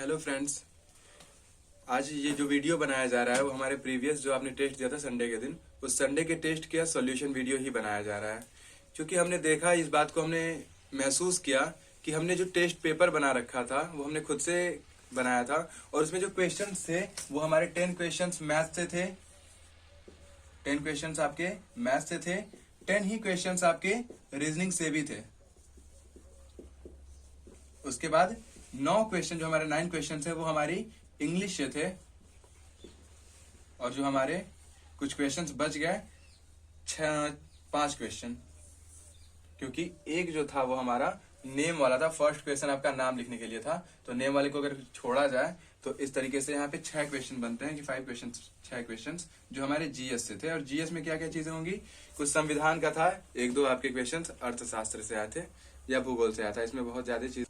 Hello friends. आज ये जो वीडियो बनाया जा रहा है वो हमारे प्रीवियस जो आपने टेस्ट दिया था संडे के दिन, उस संडे के टेस्ट का सॉल्यूशन वीडियो ही बनाया जा रहा है। क्योंकि हमने देखा, इस बात को हमने महसूस किया कि हमने जो टेस्ट पेपर बना रखा था वो हमने खुद से बनाया था, और उसमें जो क्वेश्चंस थे वो हमारे 10 क्वेश्चंस मैथ से थे, 10 क्वेश्चंस आपके मैथ से थे, 10 ही क्वेश्चंस आपके रीजनिंग से भी थे। उसके बाद 9 क्वेश्चन, जो हमारे 9 क्वेश्चन है वो हमारी इंग्लिश से थे, और जो हमारे कुछ क्वेश्चंस बच गए 5 क्वेश्चन, क्योंकि एक जो था वो हमारा नेम वाला था। फर्स्ट क्वेश्चन आपका नाम लिखने के लिए था, तो नेम वाले को अगर छोड़ा जाए तो इस तरीके से यहाँ पे 6 क्वेश्चन बनते हैं कि 5 क्वेश्चन 6 क्वेश्चन जो हमारे जीएस से थे। और जीएस में क्या क्या चीजें होंगी, कुछ संविधान का था, 1-2 आपके क्वेश्चन अर्थशास्त्र से आए थे या भूगोल से आया था। इसमें बहुत ज्यादा चीज,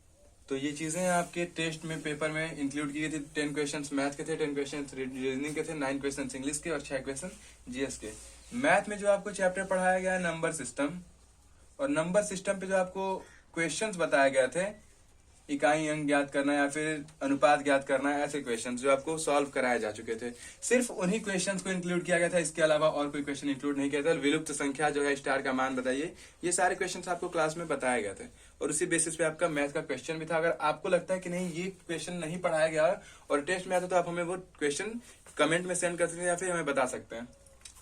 तो ये चीजें आपके टेस्ट में पेपर में इंक्लूड की गई थी। 10 क्वेश्चंस मैथ के थे, 10 क्वेश्चंस रीजनिंग के थे, 9 क्वेश्चंस इंग्लिश के और 6 क्वेश्चन जीएस के। मैथ में जो आपको चैप्टर पढ़ाया गया है नंबर सिस्टम, और नंबर सिस्टम पे जो आपको क्वेश्चंस बताए गए थे, इकाई अंक ज्ञात करना या फिर अनुपात ज्ञात करना, ऐसे क्वेश्चंस जो आपको सॉल्व कराए जा चुके थे, सिर्फ उन्हीं क्वेश्चंस को इंक्लूड किया गया था। इसके अलावा और कोई क्वेश्चन इंक्लूड नहीं किया था। विलुप्त संख्या जो है, स्टार का मान बताइए, ये सारे क्वेश्चंस आपको क्लास में बताए गए थे, और उसी बेसिस पे आपका मैथ का क्वेश्चन भी था। अगर आपको लगता है कि नहीं ये क्वेश्चन नहीं पढ़ाया गया और टेस्ट में आता, तो आप हमें वो क्वेश्चन कमेंट में सेंड कर सकते हैं या फिर हमें बता सकते हैं।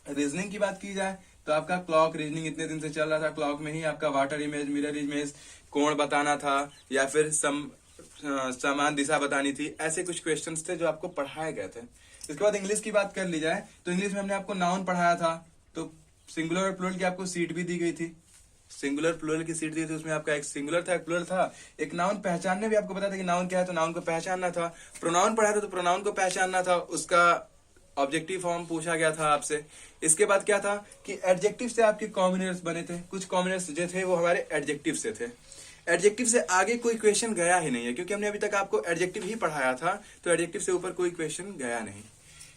रीजनिंग की बात की जाए तो आपका क्लॉक रीजनिंग इतने दिन से चल रहा था। क्लॉक में ही आपका वाटर इमेज, मिरर इमेज, कोण बताना था, या फिर समान दिशा बतानी थी। ऐसे कुछ क्वेश्चंस थे जो आपको पढ़ाए गए थे। इसके बाद इंग्लिश की बात कर ली जाए तो इंग्लिश में हमने आपको नाउन पढ़ाया था, तो सिंगुलर और प्लूरल की आपको सीट भी दी गई थी। सिंगुलर प्लूरल की सीट दी थी, उसमें आपका एक सिंगुलर था, एक प्लूरल था। एक नाउन पहचानने भी आपको पता था कि नाउन क्या है, तो नाउन को पहचानना था। प्रोनाउन पढ़ाया था तो प्रोनाउन को पहचानना था, उसका ऑब्जेक्टिव फॉर्म पूछा गया था आपसे। इसके बाद क्या था कि एडजेक्टिव से आपके कॉम्बिनेटर्स बने थे। कुछ कॉम्बिनेटर्स जो थे वो हमारे एडजेक्टिव से थे। एडजेक्टिव से आगे कोई क्वेश्चन गया ही नहीं है, क्योंकि हमने अभी तक आपको एडजेक्टिव ही पढ़ाया था, तो एडजेक्टिव से ऊपर कोई क्वेश्चन गया नहीं।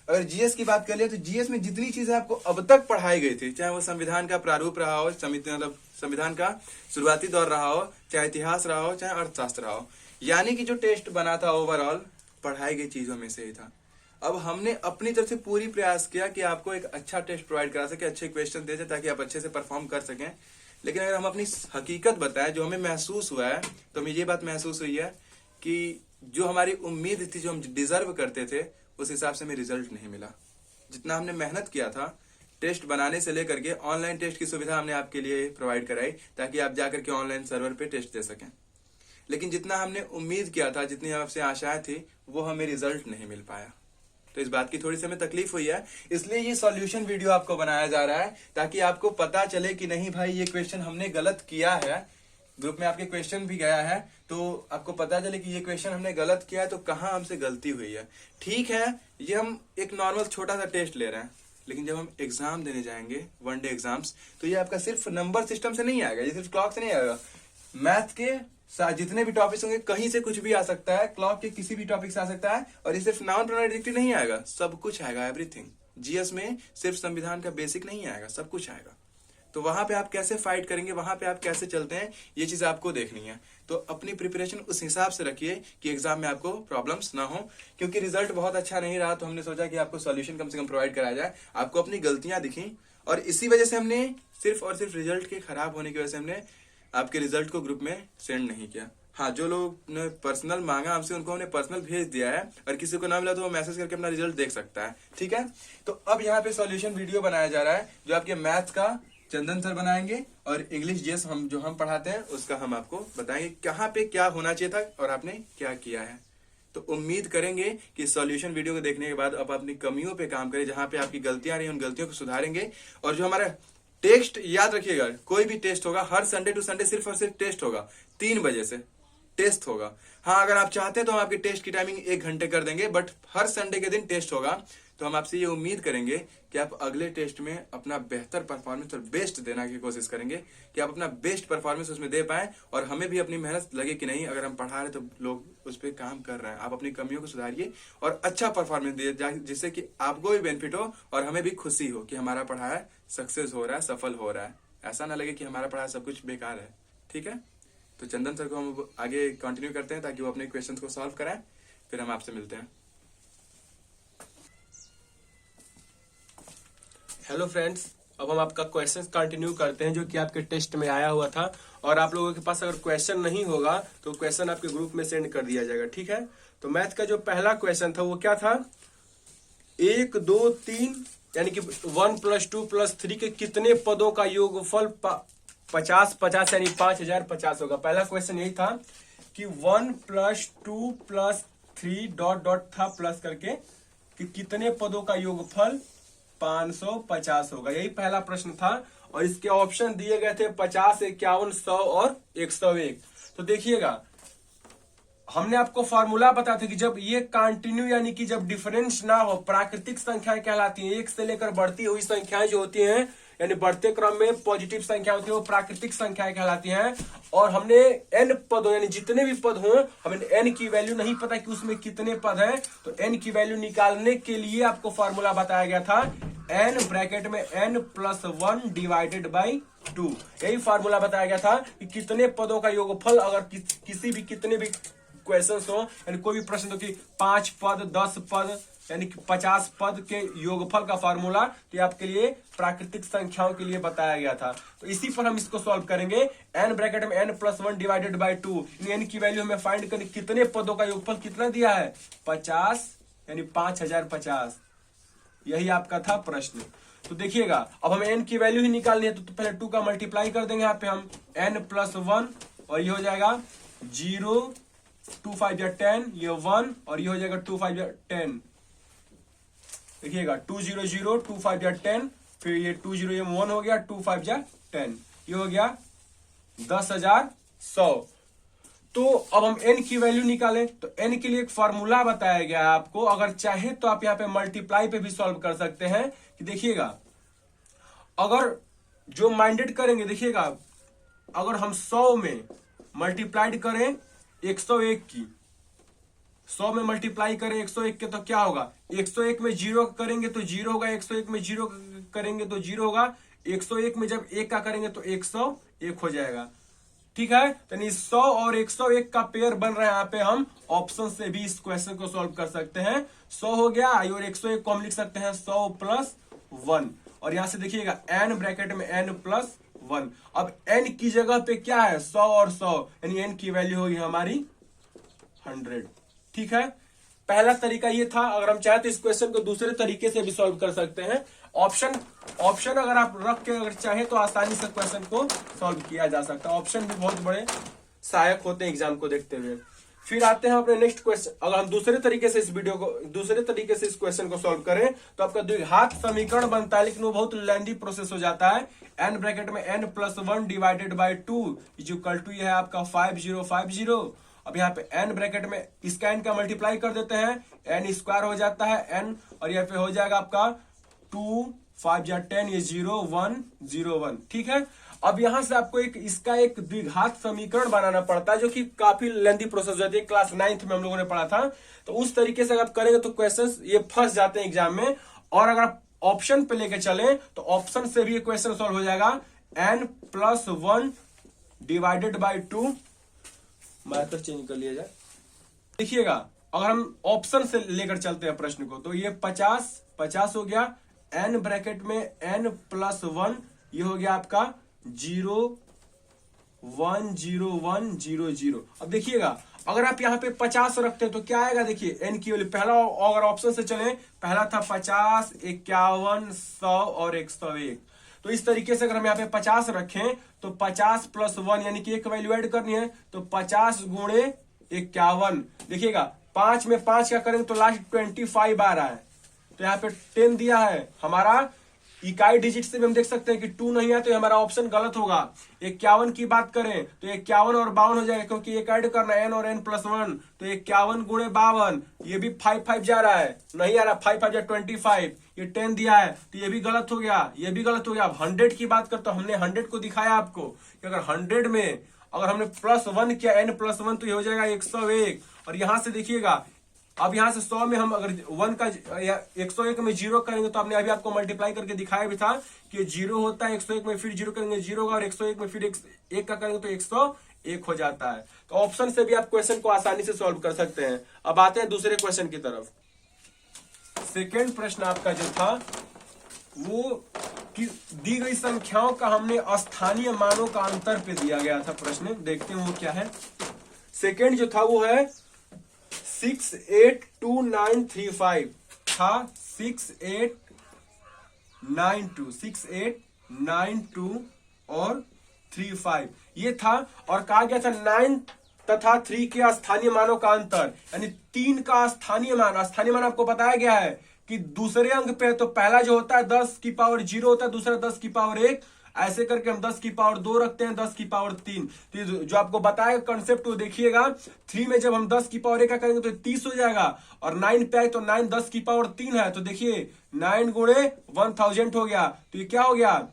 अगर जीएस की बात कर लिया तो जीएस में जितनी चीजें आपको अब तक पढ़ाई गई थी, चाहे वो संविधान का प्रारूप रहा हो, मतलब संविधान का शुरुआती दौर रहा हो, चाहे इतिहास रहा हो, चाहे अर्थशास्त्र रहा हो, यानी कि जो टेस्ट बना था ओवरऑल पढ़ाई गई चीजों में से ही था। अब हमने अपनी तरफ से पूरी प्रयास किया कि आपको एक अच्छा टेस्ट प्रोवाइड करा सके, अच्छे क्वेश्चन दे सके, ताकि आप अच्छे से परफॉर्म कर सकें। लेकिन अगर हम अपनी हकीकत बताएं, जो हमें महसूस हुआ है, तो हमें ये बात महसूस हुई है कि जो हमारी उम्मीद थी, जो हम डिजर्व करते थे, उस हिसाब से हमें रिजल्ट नहीं मिला। जितना हमने मेहनत किया था टेस्ट बनाने से लेकर के, ऑनलाइन टेस्ट की सुविधा हमने आपके लिए प्रोवाइड कराई ताकि आप जाकर के ऑनलाइन सर्वर पे टेस्ट दे सकें, लेकिन जितना हमने उम्मीद किया था, जितनी आपसे आशाएं थी, वो हमें रिजल्ट नहीं मिल पाया। तो इस बात की थोड़ी सी हमें तकलीफ हुई है, इसलिए ये सॉल्यूशन वीडियो आपको बनाया जा रहा है, ताकि आपको पता चले कि नहीं भाई ये क्वेश्चन हमने गलत किया है। ग्रुप में आपके क्वेश्चन भी गया है, तो आपको पता चले कि ये क्वेश्चन हमने गलत किया है, तो कहाँ हमसे गलती हुई है। ठीक है, ये हम एक नॉर्मल छोटा सा टेस्ट ले रहे हैं, लेकिन जब हम एग्जाम देने जाएंगे, वनडे एग्जाम्स, तो ये आपका सिर्फ नंबर सिस्टम से नहीं आएगा, ये सिर्फ क्लॉक से नहीं आएगा। मैथ के जितने भी टॉपिक्स होंगे, कहीं से कुछ भी आ सकता है, क्लॉक के किसी भी टॉपिक से आ सकता है, और ये सिर्फ नाउन प्रोनाउन एडजेक्टिव नहीं आएगा, सब कुछ आएगा, एवरीथिंग। जीएस में सिर्फ संविधान का बेसिक नहीं आएगा, सब कुछ आएगा। तो वहां पे आप कैसे फाइट करेंगे, वहां पे आप कैसे चलते हैं, ये चीज आपको देखनी है। तो अपनी प्रिपरेशन उस हिसाब से रखिए कि एग्जाम में आपको प्रॉब्लम्स ना हो। क्योंकि रिजल्ट बहुत अच्छा नहीं रहा, तो हमने सोचा कि आपको सॉल्यूशन कम से कम प्रोवाइड कराया जाए। आपको अपनी गलतियां दिखी, और इसी वजह से हमने सिर्फ और सिर्फ रिजल्ट के खराब होने की वजह से हमने आपके रिजल्ट को ग्रुप में सेंड नहीं किया। हाँ, जो लोग ने पर्सनल मांगा हमसे, उनको हमने पर्सनल भेज दिया है, और किसी को ना मिला तो वो मैसेज करके अपना रिजल्ट देख सकता है। ठीक है, तो अब यहाँ पे सॉल्यूशन वीडियो बनाया जा रहा है, जो आपके मैथ्स का चंदन सर बनाएंगे, और इंग्लिश जीएस जो हम पढ़ाते हैं उसका हम आपको बताएंगे कहाँ पे क्या होना चाहिए था और आपने क्या किया है। तो उम्मीद करेंगे कि सॉल्यूशन वीडियो को देखने के बाद आप अपनी कमियों पे काम करें, जहां पे आपकी गलतियां रही उन गलतियों को सुधारेंगे। और जो हमारा टेस्ट, याद रखिएगा, कोई भी टेस्ट होगा, हर संडे टू संडे सिर्फ और सिर्फ टेस्ट होगा, 3 बजे से टेस्ट होगा। हाँ, अगर आप चाहते हैं तो हम आपके टेस्ट की टाइमिंग 1 घंटे कर देंगे, बट हर संडे के दिन टेस्ट होगा। तो हम आपसे ये उम्मीद करेंगे कि आप अगले टेस्ट में अपना बेहतर परफॉर्मेंस और बेस्ट देने की कोशिश करेंगे, कि आप अपना बेस्ट परफॉर्मेंस उसमें दे पाएं, और हमें भी अपनी मेहनत लगे कि नहीं, अगर हम पढ़ा रहे तो लोग उस पर काम कर रहे हैं। आप अपनी कमियों को सुधारिए और अच्छा परफॉर्मेंस दिए, जिससे कि आपको भी बेनिफिट हो और हमें भी खुशी हो कि हमारा पढ़ाया सक्सेस हो रहा है, सफल हो रहा है। ऐसा ना लगे कि हमारा पढ़ाया सब कुछ बेकार है। ठीक है, तो चंदन सर को हम आगे कंटिन्यू करते हैं ताकि वो अपने क्वेश्चंस को सॉल्व कराएं। फिर हम आपसे मिलते हैं। हेलो फ्रेंड्स, अब हम आपका क्वेश्चन कंटिन्यू करते हैं जो कि आपके टेस्ट में आया हुआ था। और आप लोगों के पास अगर क्वेश्चन नहीं होगा तो क्वेश्चन आपके ग्रुप में सेंड कर दिया जाएगा, ठीक है। तो मैथ का जो पहला क्वेश्चन था वो क्या था, 1 2 3 यानी कि 1 + 2 + 3 के कितने पदों का योगफल 50 50 यानी 5050 होगा। पहला क्वेश्चन यही था कि 1 + 2 + 3 ... था प्लस करके कि कितने पदों का योगफल 550 होगा। यही पहला प्रश्न था और इसके ऑप्शन दिए गए थे 50, 51, 100 और 101। तो देखिएगा, हमने आपको फॉर्मूला बताया था कि जब ये कंटिन्यू यानी कि जब डिफरेंस ना हो, प्राकृतिक संख्याएं कहलाती हैं। 1 से लेकर बढ़ती हुई संख्याएं जो होती हैं यानी बढ़ते क्रम में पॉजिटिव संख्या होती है, वो प्राकृतिक संख्याएं कहलाती हैं। और हमने n पद हो यानी जितने भी पद हों, हमें n की वैल्यू नहीं पता कि उसमें कितने पद हैं, तो n की वैल्यू निकालने के लिए आपको फॉर्मूला बताया गया था n ब्रैकेट में n + 1 डिवाइडेड बाई 2। यही फॉर्मूला बताया गया था कि कितने पदों का योगफल अगर किसी भी कितने भी क्वेश्चन हो यानी कोई भी प्रश्न हो कि 5 पद 10 पद यानी कि 50 पद के योगफल का फार्मूला, तो आपके लिए प्राकृतिक संख्याओं के लिए बताया गया था। तो इसी पर हम इसको सॉल्व करेंगे। n ब्रैकेट में n + 1 डिवाइडेड बाई 2, n की वैल्यू हमें फाइंड करनी, कितने पदों का योगफल कितना दिया है 50 यानी 5050। यही आपका था प्रश्न। तो देखिएगा, अब हमें n की वैल्यू ही निकालनी है, तो पहले 2 का मल्टीप्लाई कर देंगे यहाँ पे हम n + 1 और ये हो जाएगा 0, 2 5 या 10, ये 1 और ये हो जाएगा 2 5 या 10। देखिएगा 2 0 0, 2 5 या 10, फिर ये 2 0 ये 1 हो गया, 2 5 या 10, ये हो गया 10,100। तो अब हम n की वैल्यू निकालें, तो n के लिए एक फॉर्मूला बताया गया है आपको। अगर चाहे तो आप यहाँ पे मल्टीप्लाई पे भी सॉल्व कर सकते हैं। कि देखिएगा, अगर जो माइंडेड करेंगे, देखिएगा अगर हम 100 में मल्टीप्लाइड करें 101 की, 100 में मल्टीप्लाई करें 101 के, तो क्या होगा, 101 में 0 करेंगे तो 0 होगा, 101 में 0 करेंगे तो 0 होगा, 101 में जब 1 का करेंगे तो 101 हो जाएगा, ठीक है। तो 100 और 101 का पेयर बन रहा है। यहाँ पे हम ऑप्शन से भी इस क्वेश्चन को सॉल्व कर सकते हैं। 100 हो गया और 101 को हम लिख सकते हैं 100 + 1। और यहां से देखिएगा n ब्रैकेट में n + 1। अब n की जगह पे क्या है 100 और 100 यानी n की वैल्यू होगी हमारी 100, ठीक है। पहला तरीका ये था। अगर हम चाहे तो इस क्वेश्चन को दूसरे तरीके से भी सॉल्व कर सकते हैं। ऑप्शन अगर आप रख के अगर चाहे तो आसानी से क्वेश्चन को सॉल्व किया जा सकता है। ऑप्शन भी बहुत बड़े सहायक होते हैं एग्जाम को देखते हुए। फिर आते हैं अपने नेक्स्ट क्वेश्चन। अगर हम दूसरे तरीके से इस क्वेश्चन को सॉल्व करें तो आपका द्विघात समीकरण बनता है, लेकिन वो बहुत लेंदी प्रोसेस हो जाता है। n ब्रैकेट में n + 1 divided by 2 equal to ये है आपका 5050। अब यहाँ पे n ब्रैकेट में इसका n का मल्टीप्लाई कर देते हैं, n² हो जाता है n, और यहाँ पे हो जाएगा आपका 2 5 या 10, ये 0 1 0 1, ठीक है। अब यहां से आपको इसका एक द्विघात समीकरण बनाना पड़ता है, जो कि काफी लेंथी प्रोसेस होती है। क्लास 9th में हम लोगों ने पढ़ा था। तो उस तरीके से अगर आप करेंगे तो क्वेश्चंस ये फंस जाते हैं एग्जाम में। और अगर आप ऑप्शन पे लेके चले तो ऑप्शन से भी ये क्वेश्चन सॉल्व हो जाएगा। n + 1 divided by 2, method change कर लिया जाए। देखिएगा, अगर हम ऑप्शन से लेकर चलते हैं प्रश्न को, तो ये 50 हो गया। n ब्रैकेट में n + 1, ये हो गया आपका 0 1 0 1 0 0। अब देखिएगा, अगर आप यहाँ पे 50 रखते हैं तो क्या आएगा, देखिए n की वैल्यू। पहला अगर ऑप्शन से चले, पहला था 50 51 100 और 101। तो इस तरीके से अगर हम यहाँ पे 50 रखें तो 50 + 1 यानी कि एक वैल्यू ऐड करनी है, तो 50 × 51। देखिएगा 5 में 5 क्या करेंगे तो लास्ट 25 आ रहा है, तो यहाँ पे 10 दिया है। हमारा इकाई डिजिट से भी हम देख सकते हैं कि 2 नहीं है, तो हमारा ऑप्शन गलत होगा। 51 की बात करें तो 51 और 52 हो जाएगा, क्योंकि एक ऐड करना है n और n + 1, तो 51 × 52, ये भी 5 5 जा रहा है, नहीं आ रहा, 5 5 या 25, ये 10 दिया है, तो ये भी गलत हो गया, ये भी गलत हो गया। अब 100 की बात करते, तो हमने 100 को दिखाया आपको कि अगर 100 में अगर हमने +1 किया n + 1, तो ये हो जाएगा 101। और यहां से देखिएगा, अब यहां से 100 में हम अगर 1 का या 101 में 0 करेंगे, तो आपने अभी आपको मल्टीप्लाई करके दिखाया भी था कि 0 होता है, 101 में फिर 0 करेंगे 0 होगा, और 101 में फिर 1 का करेंगे तो 1 हो जाता है। तो ऑप्शन से भी आप क्वेश्चन को आसानी से सॉल्व कर सकते हैं। अब आते हैं दूसरे क्वेश्चन की तरफ। सेकेंड प्रश्न आपका जो था वो कि दी गई संख्याओं का हमने स्थानीय मानों का अंतर पे दिया गया था प्रश्न। देखते हैं वो क्या है। सेकेंड जो था वो है 682935 था। 6892 और 35 ये था। और कहा गया था 9 तथा 3 के स्थानीय मानों का अंतर, यानी 3 का स्थानीय मान आपको बताया गया है कि दूसरे अंक पे, तो पहला जो होता है 10 की पावर 0 होता है, दूसरा 10 की पावर 1, ऐसे करके हम 10 की पावर 2 रखते हैं, 10 की पावर 3। तो जो आपको बताया कंसेप्ट वो देखिएगा। 3 में जब हम 10 की पावर 1 का करेंगे तो 30 हो जाएगा, और 9 पे आए तो 9 10 की पावर 3 है, तो देखिए 9 गुणे 1000 हो गया, तो ये क्या हो गया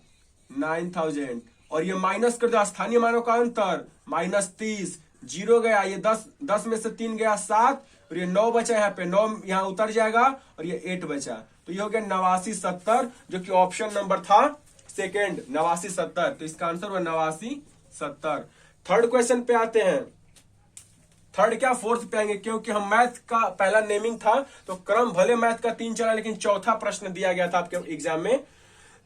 9000। और ये माइनस कर दो स्थानीय मानों का अंतर, -30, 0 गया, ये 10 में से 3 गया 7, और ये 9 बचा, यहाँ पे 9 यहाँ उतर जाएगा, और ये 8 बचा, तो ये हो गया 8970, जो कि ऑप्शन नंबर था सेकेंड 8970। तो इसका आंसर हुआ 8970। थर्ड क्वेश्चन पे आते हैं। थर्ड क्या फोर्थ पे आएंगे, क्योंकि हम मैथ का पहला नेमिंग था, तो क्रम भले मैथ का 3 चला, लेकिन चौथा प्रश्न दिया गया था आपके एग्जाम में।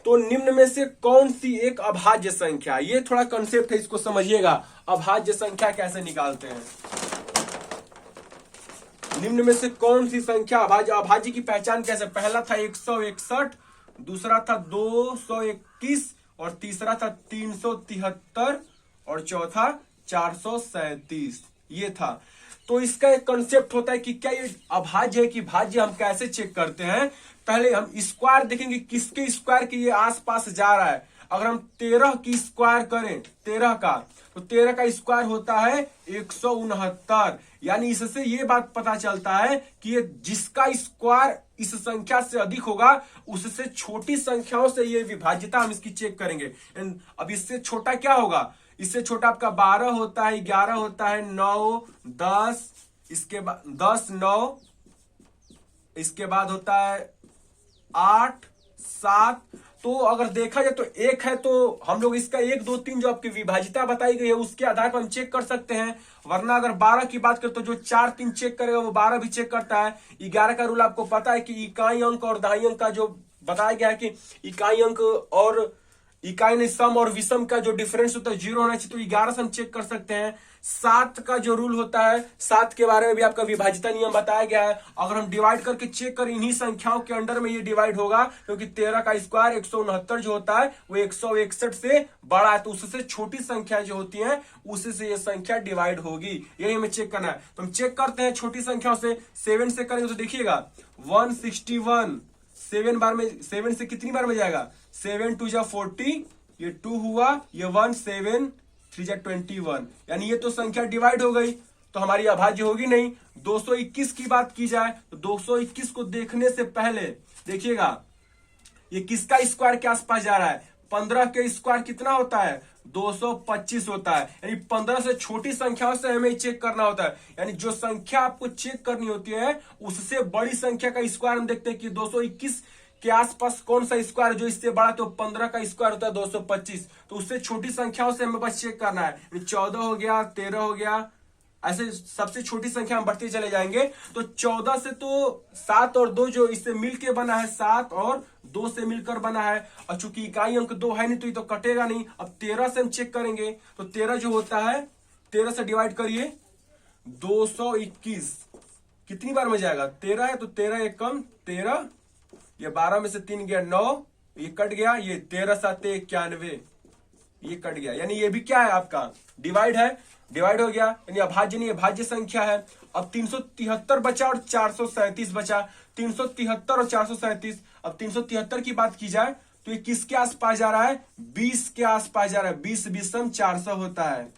तो निम्न में से कौन सी एक अभाज्य संख्या, ये थोड़ा कंसेप्ट है, इसको समझिएगा। अभाज्य संख्या कैसे निकालते हैं। निम्न में से कौन सी संख्या अभाज्य की पहचान कैसे। पहला था 161, दूसरा था 221, और तीसरा था 373, और चौथा 437, ये था। तो इसका एक कंसेप्ट होता है कि क्या ये अभाज्य है कि भाज्य, हम कैसे चेक करते हैं। पहले हम स्क्वायर देखेंगे, किसके स्क्वायर के ये आसपास जा रहा है। अगर हम 13 की स्क्वायर करें, 13 का, तो 13 का स्क्वायर होता है 169, यानी इससे ये बात पता चलता है कि ये जिसका स्क्वायर इस संख्या से अधिक होगा, उससे छोटी संख्याओं से ये विभाज्यता हम इसकी चेक करेंगे। अब इससे छोटा क्या होगा, इससे छोटा आपका 12 होता है, 11 होता है, 9, 10, इसके बाद 10, 9, इसके बाद होता है 8, 7। तो अगर देखा जाए तो 1 है, तो हम लोग इसका 1, 2, 3 जो आपकी विभाजिता बताई गई है उसके आधार पर हम चेक कर सकते हैं। वरना अगर 12 की बात करें तो जो 4, 3 चेक करेगा वो 12 भी चेक करता है। 11 का रूल आपको पता है कि इकाई अंक और दहाई अंक का जो बताया गया है कि इकाई अंक और इकाई नहीं, सम और विषम का जो डिफरेंस होता है 0 होना चाहिए, तो 11 से हम चेक कर सकते हैं। 7 का जो रूल होता है, 7 के बारे में भी आपका विभाजिता नियम बताया गया है। अगर हम डिवाइड करके चेक करें, इन्हीं संख्याओं के अंडर में ये डिवाइड होगा, क्योंकि 13 का स्क्वायर 169 जो होता है वो 161 से बड़ा है, तो उससे छोटी संख्या जो होती है उसी से ये संख्या डिवाइड होगी। यही हमें चेक करना है। तो हम चेक करते हैं छोटी संख्याओं से। 7 से करेंगे तो देखिएगा 161, 7 से कितनी बार में जाएगा, 7 2 जा 40, ये 2 हुआ, ये 1, 7 3 जा 21, यानी ये तो संख्या डिवाइड हो गई, तो हमारी अभाज्य होगी नहीं। 221 की बात की जाए तो 221 को देखने से पहले देखिएगा ये किसका स्क्वायर के आसपास जा रहा है। 15 के स्क्वायर कितना होता है, 225 होता है, यानी 15 से छोटी संख्याओं से हमें चेक करना होता है। यानी जो संख्या आपको चेक करनी होती है उससे बड़ी संख्या का स्क्वायर हम देखते हैं कि 221 के आसपास कौन सा स्क्वायर जो इससे बड़ा, तो 15 का स्क्वायर होता है 225, तो उससे छोटी संख्याओं से हमें बस चेक करना है। 14 हो गया, 13 हो गया, ऐसे सबसे छोटी संख्या हम बढ़ते चले जाएंगे। तो 14 से तो 7 और 2 जो इससे मिलके बना है, 7 और 2 से मिलकर बना है, और चूंकि इकाई अंक 2 है नहीं तो ये तो कटेगा नहीं। अब 13 से हम चेक करेंगे, तो 13 जो होता है, 13 से डिवाइड करिए 221, कितनी बार में जाएगा, 13 है तो 13 एक कम 13, ये 12 में से 3 गया 9, ये कट गया, ये 13 7 91, ये कट गया, यानी ये भी क्या है आपका डिवाइड है, डिवाइड हो गया, यानी अभाज्य नहीं, अभाज्य संख्या है। अब 373 बचा और 437 बचा, 373 और 437। अब 373 की बात की जाए तो ये किसके आसपास जा रहा है, 20 के आसपास जा रहा है। 20 विषम 400 होता है,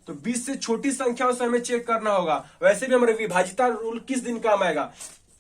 तो 20 से छोटी संख्याओं से हमें चेक करना होगा। वैसे भी हमारे विभाजिता रूल किस दिन काम आएगा,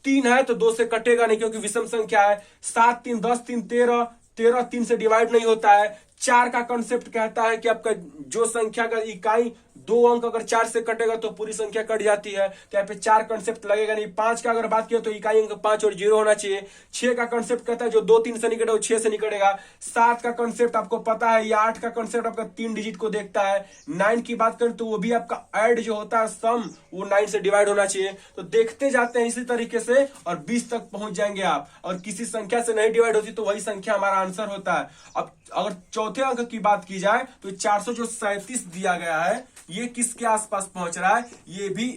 3 है तो 2 से कटेगा नहीं क्योंकि विषम संख्या है। 7 3 10 3 13, 13 3 से डिवाइड नहीं होता है। 4 का कॉन्सेप्ट कहता है कि आपका जो संख्या का इकाई 2 अंक अगर 4 से कटेगा तो पूरी संख्या कट जाती है, तो यहाँ पे 4 कंसेप्ट लगेगा नहीं। 5 का अगर बात किया तो इकाई अंक 5 और 0 होना चाहिए। 6 का कंसेप्ट कहता है जो 2 3 से निकटे वो 6 से निकलेगा। 7 का कंसेप्ट आपको पता है, या 8 का कंसेप्ट आपका 3 डिजिट को देखता है। 9 की बात करें तो वो भी आपका ऐड जो होता है सम, वो 9 से डिवाइड होना चाहिए। तो देखते जाते हैं इसी तरीके से और 20 तक पहुंच जाएंगे आप। और किसी संख्या से नहीं डिवाइड होती तो वही संख्या हमारा आंसर होता है। अब अगर चौथे अंक की बात की जाए तो 437 दिया गया है, ये किसके आसपास पहुंच रहा है? ये भी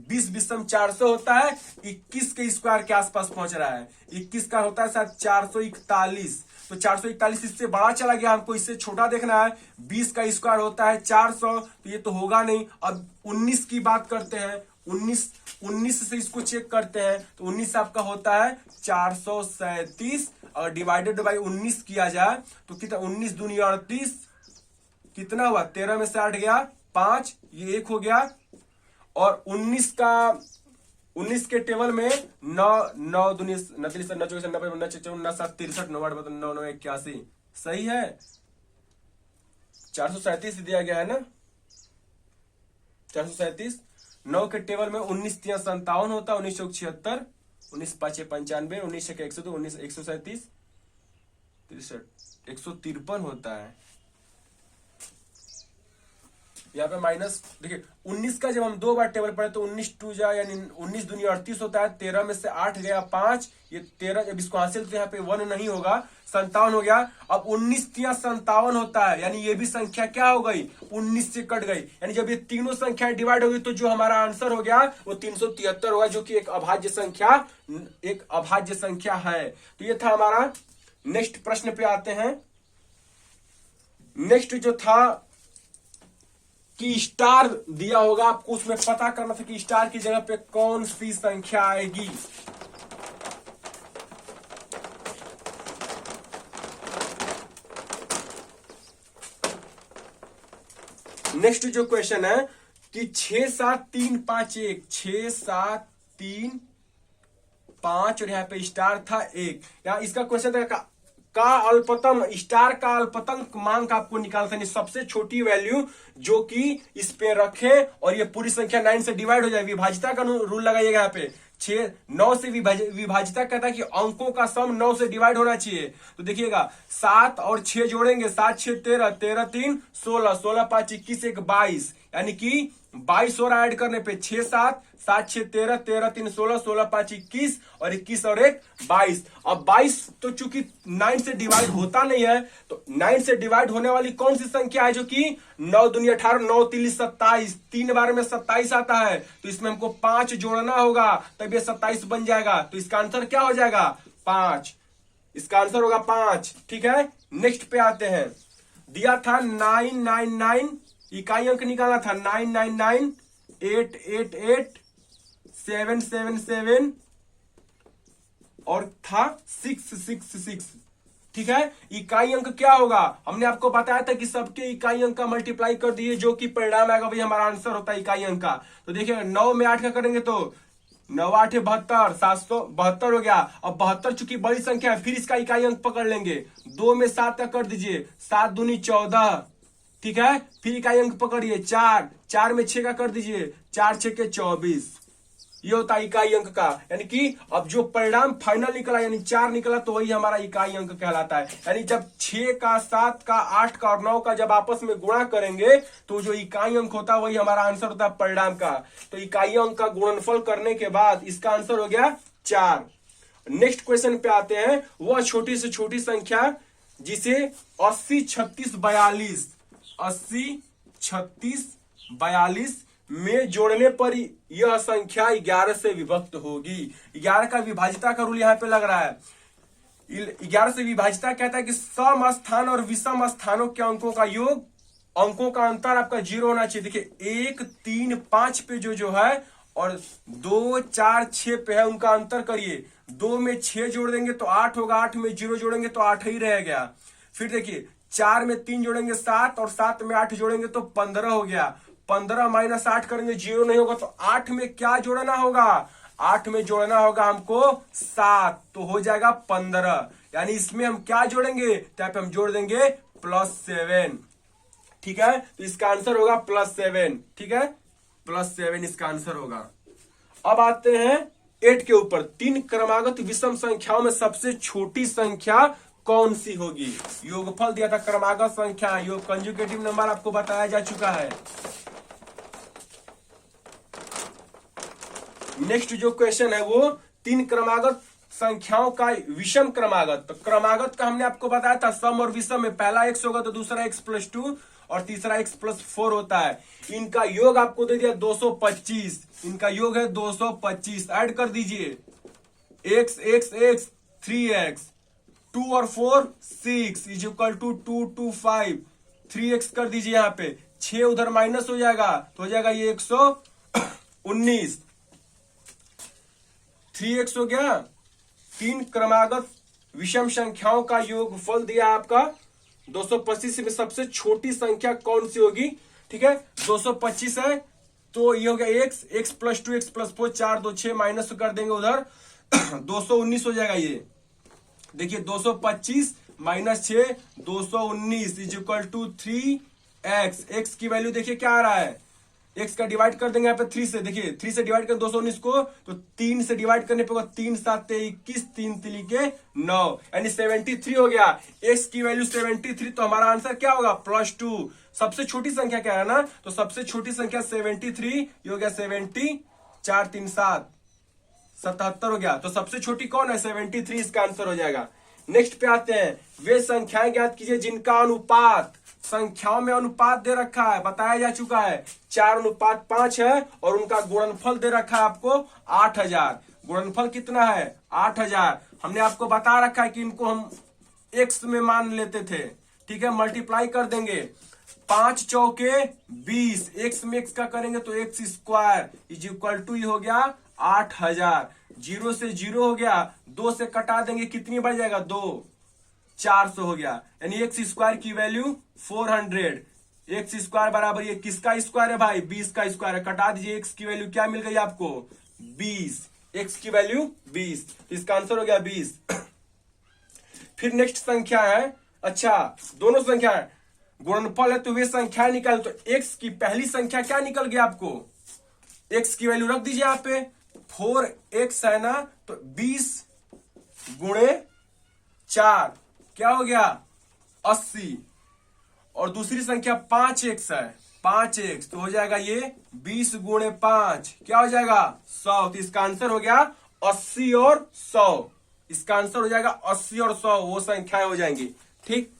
20 विषम 400 होता है, 21 के स्क्वायर के आसपास पहुंच रहा है। 21 का होता है शायद 441, तो 441 इससे बड़ा चला गया, हमको इससे छोटा देखना है। 20 का स्क्वायर होता है 400, तो ये तो होगा नहीं। अब 19 की बात करते हैं, 19 से इसको चेक करते हैं, तो 19 आपका होता है 437 और डिवाइडेड बाई 19 किया जाए तो कितना? 19 दूनी 38, कितना हुआ? 13 में से 8 गया 5, ये 1 हो गया। और 19 के टेबल में 9 दूनी 29 9 24 90 59 7 63 9 8 9 9 81 सही है। 437 दिया गया है ना, 437। 9 के टेबल में 19 3 57 होता है, 19 चौक 76, 19 5 95, 19 6 102, 19 137 63 153 होता है। यहाँ पे माइनस देखिए 19 का जब हम 2 बार टेबल पढ़े तो 19 2 जा यानी 19 दूनी 38 होता है। 13 में से 8 गया 5, ये 13 जब इसको हासिल तो यहाँ पे 1 नहीं होगा, 57 हो गया। अब 19 3 57 होता है, यानी ये भी संख्या क्या हो गई? 19 से कट गई, यानी जब ये तीनों संख्या डिवाइड होगी तो जो हमारा आंसर हो गया वो 373 होगा, जो कि एक अभाज्य संख्या है। तो ये था हमारा। नेक्स्ट प्रश्न पे आते हैं। नेक्स्ट जो था कि स्टार दिया होगा आपको, उसमें पता करना था कि स्टार की जगह पे कौन सी संख्या आएगी। नेक्स्ट जो क्वेश्चन है कि 6 7 3 5 1, 6 7 3 5 और यहाँ पे स्टार था 1। यहाँ इसका क्वेश्चन था का अल्पतम, स्टार का अल्पतम मान का आपको निकालना है, सबसे छोटी वैल्यू जो कि इस पे रखे और ये पूरी संख्या 9 से डिवाइड हो जाए। विभाजिता का रूल लगाइएगा यहाँ पे। 9 से विभाजिता कहता है कि अंकों का सम 9 से डिवाइड होना चाहिए। तो देखिएगा 7 और 6 जोड़ेंगे, 7 6 13, 13 3 16, 16 5 21 1 22, यानी कि 22 और ऐड करने पे 6 7 7 6 13, 13 3 16, 16 5 21 और 21 और 1 22। अब 22 तो चूंकि 9 से डिवाइड होता नहीं है, तो 9 से डिवाइड होने वाली कौन सी संख्या है जो कि 9 दूनी 18, 9 3 27, 3 बार में 27 आता है, तो इसमें हमको 5 जोड़ना होगा तब ये 27 बन जाएगा। तो इसका आंसर क्या हो जाएगा? 5। इसका आंसर होगा 5। ठीक है, नेक्स्ट पे आते हैं। दिया था 999, इकाई अंक निकालना था 999 888 777 और था 666। ठीक है, इकाई अंक क्या होगा? हमने आपको बताया था कि सबके इकाई अंक का मल्टीप्लाई कर दिए, जो कि परिणाम आएगा वही हमारा आंसर होता है इकाई अंक का। तो देखिए 9 में 8 का करेंगे तो 9 8 72, 772 हो गया। अब 72 चूंकि बड़ी संख्या है, फिर इसका इकाई अंक पकड़ लेंगे। 2 में 7 का कर दीजिए, 7 दूनी 14। ठीक है, फिर इकाई अंक पकड़िए 4, 4 में 6 का कर दीजिए, 4 6 के 24। ये होता है इकाई अंक का, यानी कि अब जो परिणाम फाइनल निकला यानी 4 निकला तो वही हमारा इकाई अंक कहलाता है। यानी जब 6 का 7 का 8 का और 9 का जब आपस में गुणा करेंगे तो जो इकाई अंक होता है वही हमारा आंसर होता है परिणाम का। तो इकाई अंक का गुणनफल करने के बाद इसका आंसर हो गया 4। नेक्स्ट क्वेश्चन पे आते हैं। वह छोटी से छोटी संख्या जिसे 80 36 42 80 36 42 में जोड़ने पर यह संख्या 11 से विभक्त होगी। 11 का विभाजिता का रूल यहां पे लग रहा है। 11 से विभाजिता कहता है कि सम स्थान और विषम स्थानों के अंकों का योग, अंकों का अंतर आपका 0 होना चाहिए। देखिए 1 3 5 पे जो है और 2 4 6 पे है, उनका अंतर करिए। 2 में 6 जोड़ देंगे तो 8 होगा, 8 में 0 जोड़ेंगे तो 8 ही रह गया। फिर देखिए 4 में 3 जोड़ेंगे 7 और 7 में 8 जोड़ेंगे तो 15 हो गया। 15 माइनस 8 करेंगे 0 नहीं होगा, तो 8 में क्या जोड़ना होगा? 8 में जोड़ना होगा हमको 7, तो हो जाएगा 15। यानी इसमें हम क्या जोड़ेंगे? तो हम जोड़ देंगे +7। ठीक है, तो इसका आंसर होगा +7, ठीक है, +7 इसका आंसर होगा। अब आते हैं 8 के ऊपर। 3 क्रमागत विषम संख्याओं में सबसे छोटी संख्या कौन सी होगी? योगफल दिया था, क्रमागत संख्या, योग कंजुगेटिव नंबर आपको बताया जा चुका है। नेक्स्ट जो क्वेश्चन है वो 3 क्रमागत संख्याओं का विषम क्रमागत। तो क्रमागत का हमने आपको बताया था सम और विषम में पहला x होगा तो दूसरा x+2 और तीसरा x+4 होता है। इनका योग आपको दे दिया 225, इनका योग है 225। ऐड कर दीजिए x x x 3x, 2 और 4 6 इज इक्वल टू 2 2 5, 3x कर दीजिए, यहाँ पे 6 उधर माइनस हो जाएगा तो हो जाएगा ये 119, 3x हो गया। 3 क्रमागत विषम संख्याओं का योगफल दिया आपका 225 में सबसे छोटी संख्या कौन सी होगी? ठीक है, 225 है तो ये हो गया x+2 x+4, 4 2 6 माइनस कर देंगे उधर 219 हो जाएगा। ये देखिए 225 माइनस 6 219 is equal to 3x। x की वैल्यू देखिए क्या आ रहा है, x का डिवाइड कर देंगे यहाँ पे 3 से। देखिए 3 से डिवाइड करें 219 को तो 3 से डिवाइड करने पे 3 7 21, 3 3 के 9 यानी 73 हो गया। x की वैल्यू 73, तो हमारा आंसर क्या होगा? +2। सबसे छोटी संख्या क्या है ना, तो सबसे छोटी संख्या 73, ये हो गया 70, 4 3 7 77 हो गया। तो सबसे छोटी कौन है? 73, इसका आंसर हो जाएगा। नेक्स्ट पे आते हैं, वे संख्याएं ज्ञात कीजिए जिनका अनुपात, संख्याओं में अनुपात दे रखा है, बताया जा चुका है 4:5 है और उनका गुणनफल दे रखा है आपको 8000। गुणनफल कितना है? 8000। हमने आपको बता रखा है कि इनको हम x में मान लेते थे, ठीक है, मल्टीप्लाई कर देंगे 5 चौके 20, x में x का करेंगे तो x² इज इक्वल टू हो गया 8000। 0 से 0 हो गया, 2 से कटा देंगे कितनी बढ़ जाएगा? 2, 400 हो गया। यानी x² की वैल्यू 400। x² बराबर ये किसका स्क्वायर है भाई? 20 का स्क्वायर है। कटा दीजिए, x की वैल्यू क्या मिल गई आपको? 20। x की वैल्यू 20, तो इसका आंसर हो गया 20। फिर नेक्स्ट संख्या है, अच्छा दोनों संख्या है, गुणनफल है तो वे संख्या निकाल। तो x की पहली संख्या क्या निकल गया आपको? x की वैल्यू रख दीजिए यहाँ पे, 4x है ना, तो 20 गुणे 4 क्या हो गया? 80। और दूसरी संख्या 5x है, 5x तो हो जाएगा ये 20 गुणे 5 क्या हो जाएगा? 100। तो इसका आंसर हो गया 80 और 100। इसका आंसर हो जाएगा 80 और 100, वो संख्याएं हो जाएंगी। ठीक,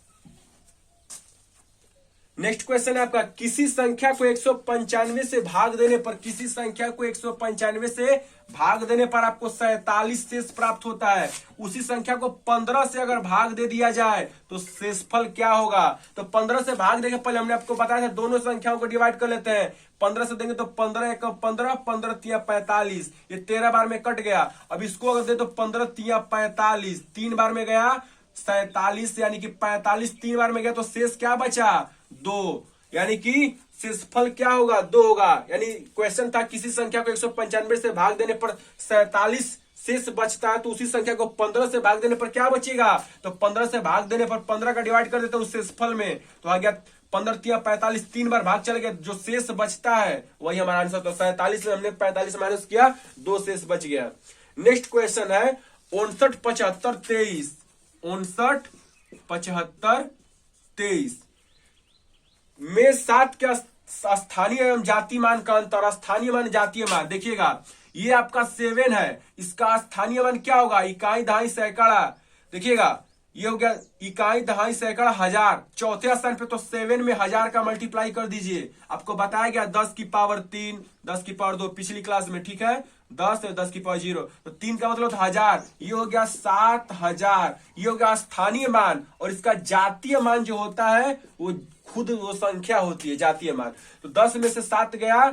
नेक्स्ट क्वेश्चन है आपका, किसी संख्या को 195 से भाग देने पर, किसी संख्या को 195 से भाग देने पर आपको 47 शेष प्राप्त होता है। उसी संख्या को 15 से अगर भाग दे दिया जाए तो शेषफल क्या होगा? तो 15 से भाग देंगे, पहले हमने आपको बताया था दोनों संख्याओं को डिवाइड कर लेते हैं। 15 से देंगे तो 15 1 15, 15 3 45, ये 13 बार में कट गया। अब इसको अगर दे तो 15 3 45, 3 बार में गया 47, यानी कि 45 3 बार में गया तो शेष क्या बचा? 2, यानी कि शेषफल क्या होगा? 2 होगा। यानी क्वेश्चन था किसी संख्या को 195 से भाग देने पर 47 शेष बचता है, तो उसी संख्या को 15 से भाग देने पर क्या बचेगा? तो 15 से भाग देने पर 15 का डिवाइड कर देते हैं उस शेषफल में, तो आ गया 15 3 45, 3 बार भाग चल गया, जो शेष बचता है वही हमारा आंसर। तो 47 में हमने 45 माइनस किया, 2 शेष बच गया। नेक्स्ट क्वेश्चन है 59 75 23, 59 75 23 में 7 का स्थानीय एवं जातीय मान का अंतर। स्थानीय मान जातीय मान, देखिएगा ये आपका 7 है, इसका स्थानीय मान क्या होगा? इकाई दहाई सैकड़ा। देखिएगा ये हो गया इकाई दहाई सैकड़ा हजार, चौथे स्थान पे, तो 7 में 1000 का मल्टीप्लाई कर दीजिए। आपको बताया गया 10 की पावर 3, 10 की पावर 2 पिछली क्लास में, ठीक है, 10 और 10 की पावर 0, तो 3 का मतलब 1000, ये हो गया 7000। ये हो गया स्थानीय मान, और इसका जातीय मान जो होता है वो खुद वो संख्या होती है, जातीय मान। तो 10 में से 7 गया,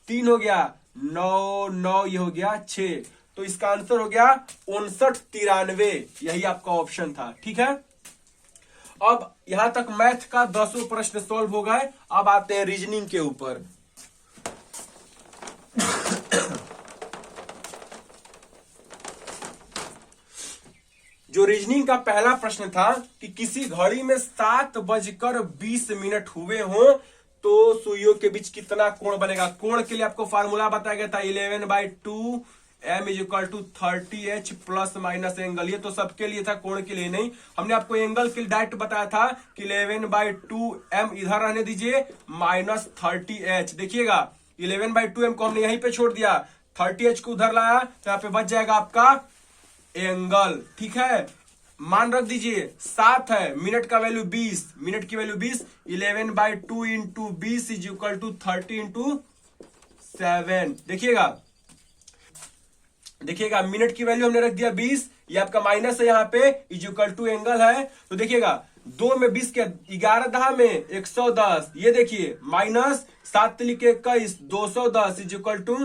3 हो गया 9, 9 ये हो गया 6, तो इसका आंसर हो गया 59 93। यही आपका ऑप्शन था, ठीक है। अब यहां तक मैथ का 10 प्रश्न सॉल्व हो गए। अब आते हैं रीजनिंग के ऊपर। जो रीजनिंग का पहला प्रश्न था कि किसी घड़ी में 7:20 हुए हो तो सुइयों के बीच कितना कोण बनेगा। कोण के लिए आपको फार्मूला बताया गया था 11/2 m is to 30h plus minus angle. ये तो सबके लिए था, कोण के लिए नहीं। हमने आपको एंगल के लिए डायरेक्ट बताया था कि 11/2 m इधर रहने दीजिए माइनस 30h। देखिएगा 11/2 m को हमने यहीं पे छोड़ दिया, 30h को उधर लाया तो यहाँ पे बच जाएगा आपका एंगल। ठीक है, मान रख दीजिए 7 है, मिनट का वैल्यू 20, मिनट की value 20, 11/2 into 20 is equal to 30 into 7। देखिएगा मिनट की वैल्यू हमने रख दिया 20, ये आपका माइनस है यहाँ पे, इज इक्वल टू एंगल है। तो देखिएगा 2 में 20 के 11 दहा में 110, ये देखिए माइनस 7 लिखे 21, 210 इज इक्वल टू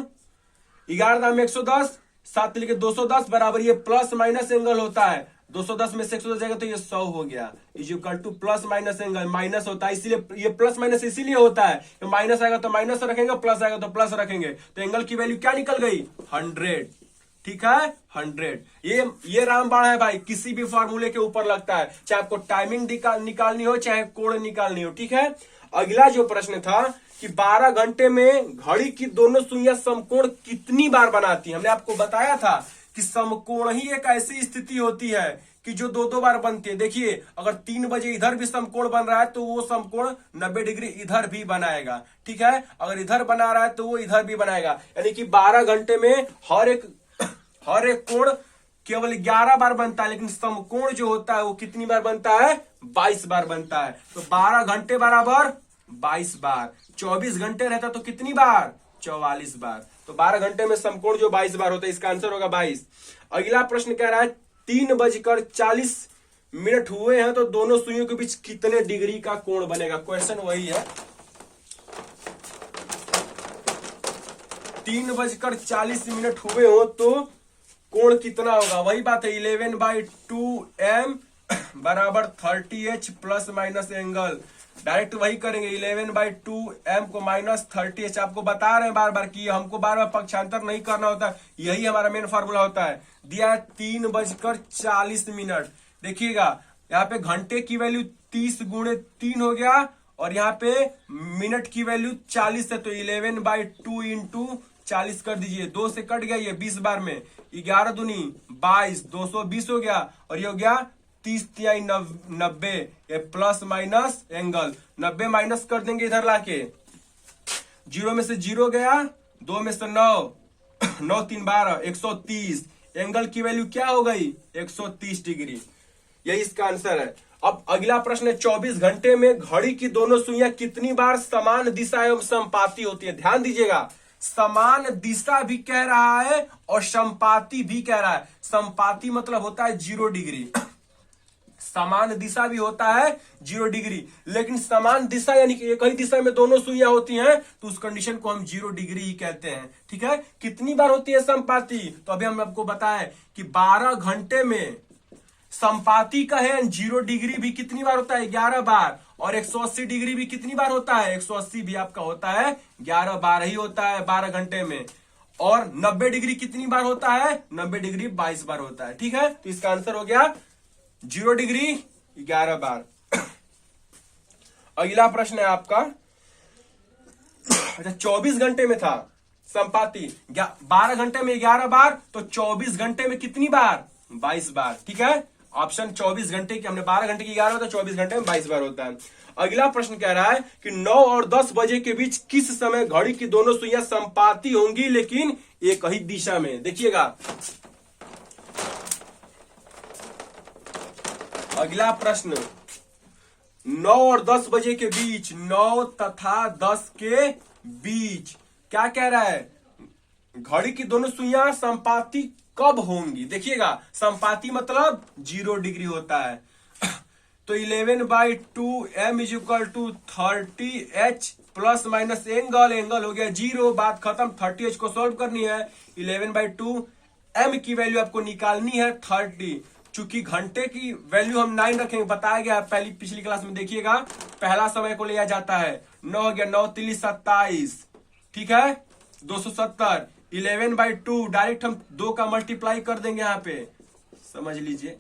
11 दहा में 110, 7 लिखे 210 बराबर ये प्लस माइनस एंगल होता है। 210 में से 110 जाएगा तो ये 100 हो गया, is equal two plus minus angle. Minus होता है इसीलिए ये प्लस माइनस इसीलिए होता है, माइनस आएगा तो माइनस रखेंगे, प्लस आएगा तो प्लस रखेंगे, तो एंगल की वैल्यू क्या निकल गई 100। ठीक है 100। ये रामबाण है भाई, किसी भी फॉर्मूले के ऊपर लगता है, चाहे आपको टाइमिंग निकालनी हो चाहे कोण निकालनी हो। ठीक है, अगला जो प्रश्न था कि 12 घंटे में घड़ी की दोनों सुइयां समकोण कितनी बार बनाती है। हमने आपको बताया था कि समकोण ही एक ऐसी स्थिति होती है कि जो 2-2 बार बनती है। देखिए अगर 3 बजे इधर भी समकोण बन रहा है तो वो समकोण 90 डिग्री इधर भी बनाएगा। ठीक है, अगर इधर बना रहा है तो वो इधर भी बनाएगा, यानी कि 12 घंटे में हर एक कोण केवल 11 बार बनता है, लेकिन समकोण जो होता है वो कितनी बार बनता है 22 बार बनता है। तो 12 घंटे बराबर 22 बार, 24 घंटे रहता तो कितनी बार 44 बार। तो 12 घंटे में समकोण जो 22 बार होता है, इसका आंसर होगा 22। अगला प्रश्न कह रहा है 3:40 हुए हैं तो दोनों सुइयों के बीच कितने डिग्री का कोण बनेगा। क्वेश्चन वही है, 3:40 हुए हो तो कोण कितना होगा। वही बात है 11/2 m बराबर 30h plus minus angle. Direct वही करेंगे, 11/2 m को माइनस 30h। आपको बता रहे हैं बार बार कि हमको बार बार पक्षांतर नहीं करना होता, यही हमारा मेन फार्मूला होता है। दिया है 3:40। देखिएगा यहाँ पे घंटे की वैल्यू 30 × 3 हो गया और यहाँ पे मिनट की वैल्यू 40 है, तो 11/2 इंटू 40 कर दीजिए, 2 से कट गया ये 20 बार में, 11 दूनी 22, 220 हो गया और ये हो गया 30×3 90, ये प्लस माइनस एंगल। 90 माइनस कर देंगे इधर लाके, 0 में से 0 गया, 2 में से 9, 9 3 12, 130। एंगल की वैल्यू क्या हो गई 130 डिग्री। यही इसका आंसर है। अब अगला प्रश्न है 24 घंटे में घड़ी की दोनों सुइयां कितनी बार समान दिशा एवं समपाती होती है। ध्यान दीजिएगा, समान दिशा भी कह रहा है और समपाती भी कह रहा है। समपाती मतलब होता है 0 डिग्री, समान दिशा भी होता है 0 डिग्री, लेकिन समान दिशा यानी कि एक ही दिशा में दोनों सुइयां होती हैं तो उस कंडीशन को हम 0 डिग्री ही कहते हैं। ठीक है, कितनी बार होती है समपाती, तो अभी हम आपको बताएं कि 12 घंटे में समपाती का है 0 डिग्री भी कितनी बार होता है 11 बार, और 180 डिग्री भी कितनी बार होता है 180 भी आपका होता है 11 बार ही होता है 12 घंटे में। और 90 डिग्री कितनी बार होता है 90 डिग्री 22 बार होता है। ठीक है, तो इसका आंसर हो गया 0 डिग्री 11 बार। अगला प्रश्न है आपका, अच्छा 24 घंटे में था समपाती, 12 घंटे में 11 बार, तो 24 घंटे में कितनी बार 22 बार। ठीक है, ऑप्शन 24 घंटे की, हमने 12 घंटे की 11 होता है, 24 घंटे में 22 बार होता है। अगला प्रश्न कह रहा है कि 9 और 10 बजे के बीच किस समय घड़ी की दोनों सुइयां समपाती होंगी लेकिन एक ही दिशा में। देखिएगा अगला प्रश्न, 9 और 10 बजे के बीच, 9 तथा 10 के बीच क्या कह रहा है, घड़ी की दोनों सुइयां समपाती कब होंगी। देखिएगा समपाती मतलब 0 डिग्री होता है, तो 11/2 m is equal to 30h plus minus angle, angle हो गया 0, बात खत्म। 30h को सॉल्व करनी है, 11/2 m की वैल्यू आपको निकालनी है 30। चूंकि घंटे की वैल्यू हम 9 रखेंगे, बताया गया पिछली क्लास में। देखिएगा पहला समय को लिया जाता है, 9 हो गया 9 3 27, ठीक है 270। 11/2 डायरेक्ट हम 2 का मल्टीप्लाई कर देंगे, यहाँ पे समझ लीजिए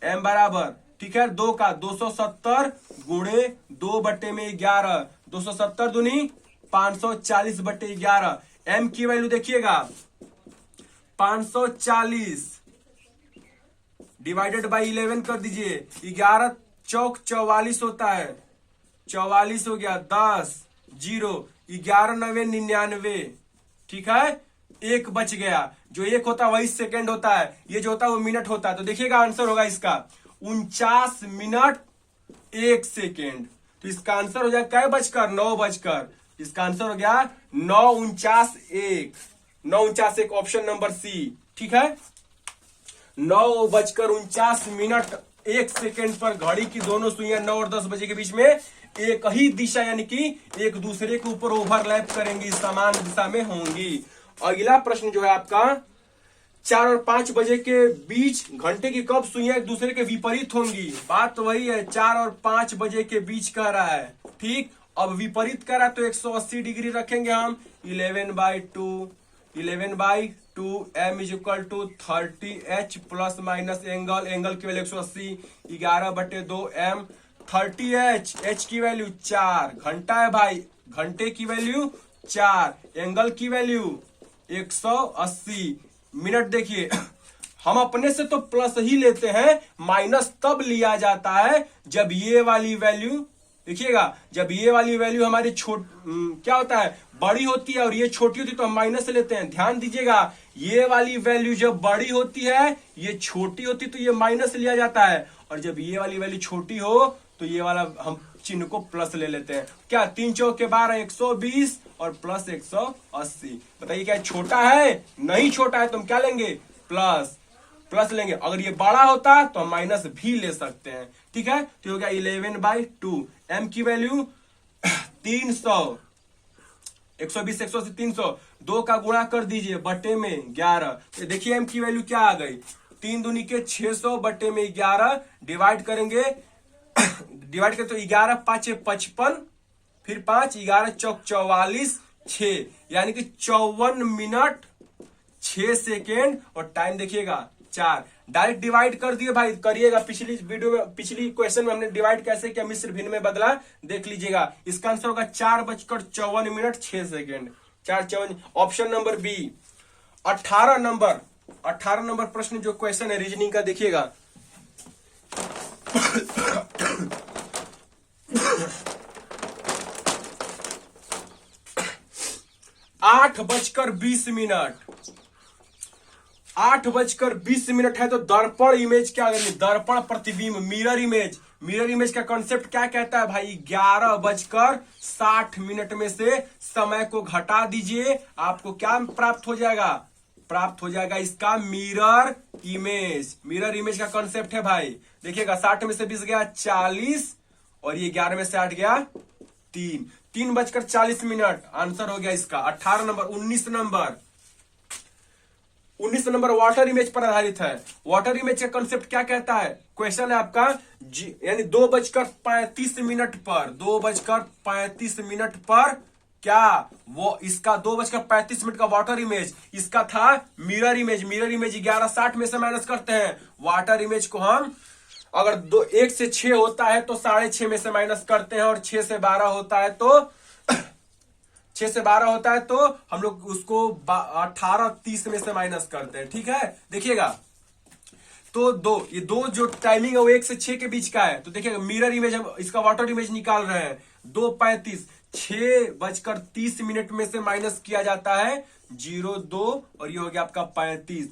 m बराबर, ठीक है, 2 का 270 गुणे 2/11, 270 दूनी 540/11। m की वैल्यू देखिएगा 540 डिवाइडेड बाई 11 कर दीजिए, 11 चौक 44 होता है, 44 हो गया, 10 0, 11 9 99, ठीक है, एक बच गया, जो एक होता है वही सेकंड होता है, ये जो होता है वो मिनट होता है। तो देखिएगा आंसर होगा इसका 49 मिनट 1 सेकेंड। तो इसका आंसर हो जाएगा क्या बजकर 9 बजकर, इसका आंसर हो गया 9:49 ऑप्शन नंबर सी, ठीक है। 9:49 1 सेकेंड पर घड़ी की दोनों सुइयां 9 और 10 बजे के बीच में एक ही दिशा यानी कि एक दूसरे के ऊपर ओवरलैप करेंगी, समान दिशा में होंगी। अगला प्रश्न जो है आपका 4 और 5 बजे के बीच घंटे की कब सुइयां एक दूसरे के विपरीत होंगी। बात तो वही है, 4 और 5 बजे के बीच कह रहा है, ठीक। अब विपरीत कह रहा है तो 180 डिग्री रखेंगे हम, 11/2 m = 30h plus minus angle की वैल्यू 180, 11/2 m 30h, h की वैल्यू 4, घंटा है भाई, घंटे की वैल्यू 4, एंगल की वैल्यू 180, मिनट देखिए हम अपने से तो प्लस ही लेते हैं, माइनस तब लिया जाता है जब ये वाली वैल्यू, देखिएगा जब ये वाली वैल्यू हमारी क्या होता है बड़ी होती है और ये छोटी होती है तो हम माइनस लेते हैं। ध्यान दीजिएगा ये वाली वैल्यू जब बड़ी होती है, ये छोटी होती है तो ये माइनस लिया जाता है, और जब ये वाली वैल्यू छोटी हो तो ये वाला हम चिन्ह को प्लस ले लेते हैं। क्या 3 चौक के 12 120 और प्लस 180, बताइए क्या छोटा है? नहीं छोटा है तो हम क्या लेंगे प्लस लेंगे। अगर ये बड़ा होता तो हम माइनस भी ले सकते हैं, ठीक है। तो हो गया 11/2, m की वैल्यू 300, 120 180 300, 2 का गुणा कर दीजिए बटे में 11, तो देखिए m की वैल्यू क्या आ गई 3 दूनी के 600 बटे में 11, डिवाइड करेंगे डिवाइड करें तो 11 5 55, फिर 5 11 चौक 44 6, यानी कि 54 मिनट 6 सेकेंड, और टाइम देखिएगा 4। डायरेक्ट डिवाइड कर दिए भाई, करिएगा। पिछली वीडियो में, पिछली क्वेश्चन में हमने डिवाइड कैसे किया, मिश्र भिन्न में बदला, देख लीजिएगा। इसका आंसर होगा 4:54 minute 6 second, 4:54, option number B. 18 नंबर प्रश्न जो क्वेश्चन है रीजनिंग का, देखिएगा 8:20 है तो दर्पण इमेज क्या करेंगे, दर्पण प्रतिबिंब, मिरर इमेज का कॉन्सेप्ट क्या कहता है भाई, 11:60 में से समय को घटा दीजिए, आपको क्या प्राप्त हो जाएगा इसका मिरर इमेज का कॉन्सेप्ट है भाई। देखिएगा 60 में से 20 गया 40, और ये 11 में से 8 गया 3:40, आंसर हो गया इसका 18 नंबर। 19 नंबर वाटर इमेज पर आधारित है। वाटर इमेज का कॉन्सेप्ट क्या कहता है, क्वेश्चन है आपका यानी 2:35 पर क्या वो इसका 2:35 का वाटर इमेज, इसका था मिरर इमेज 11:60 में से माइनस करते हैं। वाटर इमेज को हम अगर 1 से 6 होता है तो 6.5 में से माइनस करते हैं, और 6 से 12 होता है तो हम लोग उसको 18:30 में से माइनस करते हैं, ठीक है। देखिएगा तो ये दो जो टाइमिंग है वो 1 से 6 के बीच का है, तो देखिएगा मिरर इमेज हम इसका वाटर इमेज निकाल रहे हैं। 2:35, 6:30 में से माइनस किया जाता है 0:2, और ये हो गया आपका 35।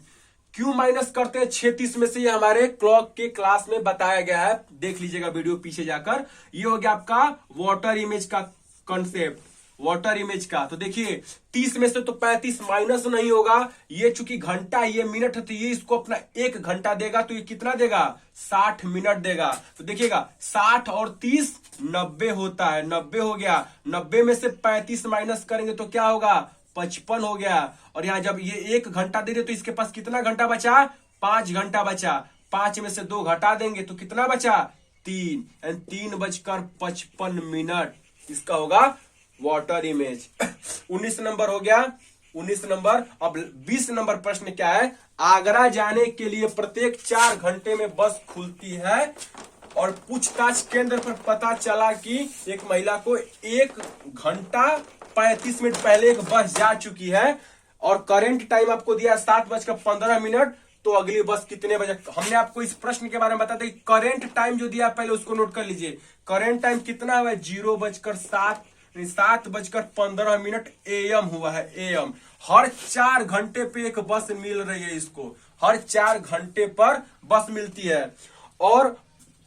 क्यों माइनस करते हैं 6:30 में से, ये हमारे क्लॉक के क्लास में बताया गया है, देख लीजिएगा वीडियो पीछे जाकर। ये हो गया आपका वाटर इमेज का कॉन्सेप्ट, वाटर इमेज का। तो देखिए 30 में से तो 35 माइनस नहीं होगा, ये चूंकि घंटा ये मिनट है तो ये इसको अपना 1 घंटा देगा, तो ये कितना देगा 60 मिनट देगा। तो देखिएगा 60 और 30 90 होता है, 90 हो गया। 90 में से 35 माइनस करेंगे तो क्या होगा 55 हो गया, और यहां जब ये 1 घंटा दे दे तो इसके पास कितना घंटा बचा 5 घंटा बचा। 5 में से 2 घटा देंगे तो कितना बचा 3, 3:55 इसका होगा वाटर इमेज। 19 नंबर हो गया 19 नंबर। अब 20 नंबर प्रश्न क्या है, आगरा जाने के लिए प्रत्येक 4 घंटे में बस खुलती है और पूछताछ केंद्र पर पता चला कि एक महिला को 1 घंटा 35 मिनट पहले एक बस जा चुकी है और करंट टाइम आपको दिया 7:15। तो अगली बस कितने बजे, हमने आपको इस प्रश्न के बारे में बताया था कि करंट टाइम जो दिया पहले उसको नोट कर लीजिए। करंट टाइम कितना हुआ है, 7:15 AM हुआ है, AM। हर 4 घंटे पे एक बस मिल रही है इसको, हर 4 घंटे पर बस मिलती है। और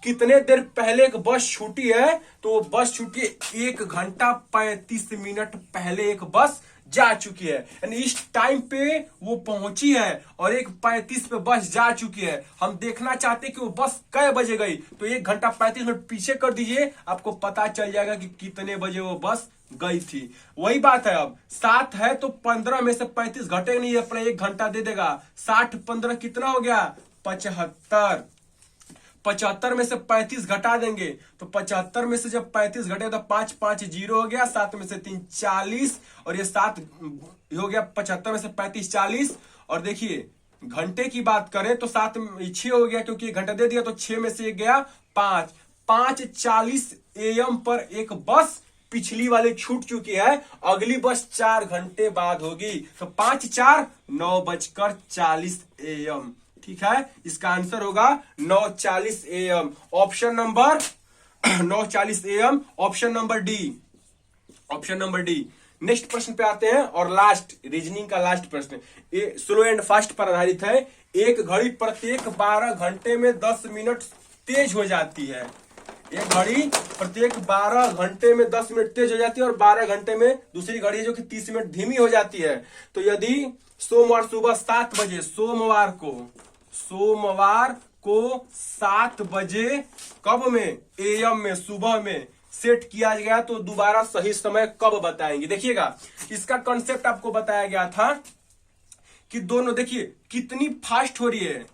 कितने देर पहले एक बस छूटी है, तो वो बस छूटी 1 घंटा 35 मिनट पहले एक बस जा चुकी है, यानी इस टाइम पे वो पहुंची है और 1:35 पे बस जा चुकी है। हम देखना चाहते हैं कि वो बस कै बजे गई, तो 1 घंटा 35 मिनट पीछे कर दीजिए, आपको पता चल जाएगा कि कितने बजे वो बस गई थी। वही बात है, अब 7 है तो 15 में से 35 घटेगा नहीं, अपना 1 घंटा दे देगा। 60 15 कितना हो गया, 75। 75 में से 35 घटा देंगे तो 75 में से जब 35 घटे तो 5 5 0 हो गया, 7 में से 3 40 और ये 7 हो गया। 75 में से 35 40। और देखिए घंटे की बात करें तो 7 में 6 हो गया, क्योंकि 1 घंटा दे दिया तो 6 में से 1 गया 5। 5:40 AM पर एक बस पिछली वाली छूट चुकी है, अगली बस 4 घंटे बाद होगी, तो 5 4 9:40 AM। ठीक है, इसका आंसर होगा 9:40 AM, option number 9:40 AM, option number D, option number D. Next प्रश्न पे आते हैं और लास्ट, रीजनिंग का लास्ट प्रश्न, ये स्लो एंड फास्ट पर आधारित है। एक घड़ी प्रत्येक 12 घंटे में 10 मिनट तेज हो जाती है। एक घड़ी प्रत्येक 12 घंटे में 10 मिनट तेज हो जाती है और 12 घंटे में दूसरी घड़ी जो कि 30 मिनट धीमी हो जाती है। तो यदि सोमवार सुबह 7 बजे, सोमवार को 7 बजे कब में, AM में, सुबह में सेट किया गया, तो दोबारा सही समय कब बताएंगे। देखिएगा इसका कॉन्सेप्ट आपको बताया गया था कि दोनों, देखिए कितनी फास्ट हो रही है,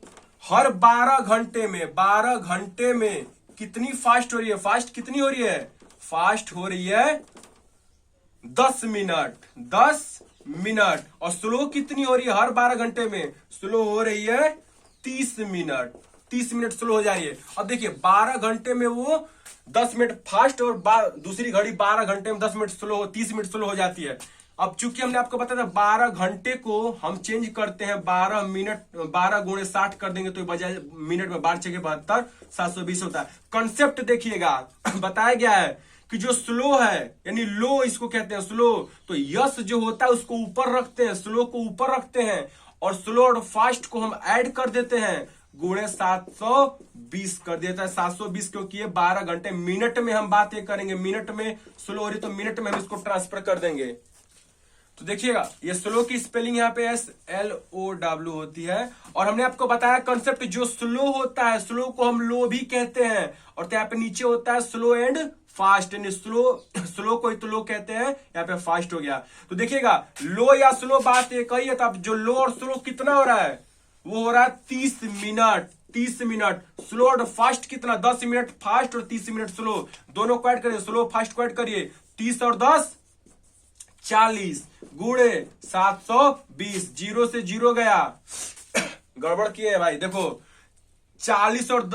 हर 12 घंटे में कितनी फास्ट हो रही है, फास्ट कितनी हो रही है, फास्ट हो रही है 10 मिनट। और स्लो कितनी हो रही है, हर 12 घंटे में स्लो हो रही है 30 मिनट स्लो हो जा रही है। अब देखिए 12 घंटे में वो 10 मिनट फास्ट और दूसरी घड़ी 12 घंटे में 10 मिनट स्लो, 30 मिनट स्लो हो जाती है। अब चूंकि हमने आपको बताया था 12 घंटे को हम चेंज करते हैं 12 मिनट, 12 गुणे 60 कर देंगे तो बजाय मिनट में 12 6 72 720 होता है। कंसेप्ट देखिएगा बताया गया है कि जो स्लो है, यानी लो इसको कहते हैं स्लो, तो यस जो होता है उसको ऊपर रखते हैं, स्लो को ऊपर रखते हैं और स्लो और फास्ट को हम ऐड कर देते हैं, गुणे 720 कर देता है 720, क्योंकि ये 12 घंटे, मिनट में हम बात ये करेंगे, मिनट में स्लो हो रही तो मिनट में हम इसको ट्रांसफर कर देंगे। तो देखिएगा ये स्लो की स्पेलिंग यहाँ पे SLOW होती है। और हमने आपको बताया कंसेप्ट, जो स्लो होता है स्लो को हम लो भी कहते हैं, और यहाँ पे नीचे होता है स्लो एंड फास्ट, यानी स्लो को तो लो कहते हैं, यहाँ पे फास्ट हो गया। तो देखिएगा लो या स्लो बात एक ही है, तो अब जो लो और स्लो कितना हो रहा है, वो हो रहा है 30 मिनट। स्लो और फास्ट कितना, 10 मिनट फास्ट और 30 मिनट स्लो, दोनों को ऐड करिए, स्लो फास्ट को ऐड करिए, 30 और 10 40 गुणे 720, 0 से 0 गया, गड़बड़ किए है भाई। देखो 40 और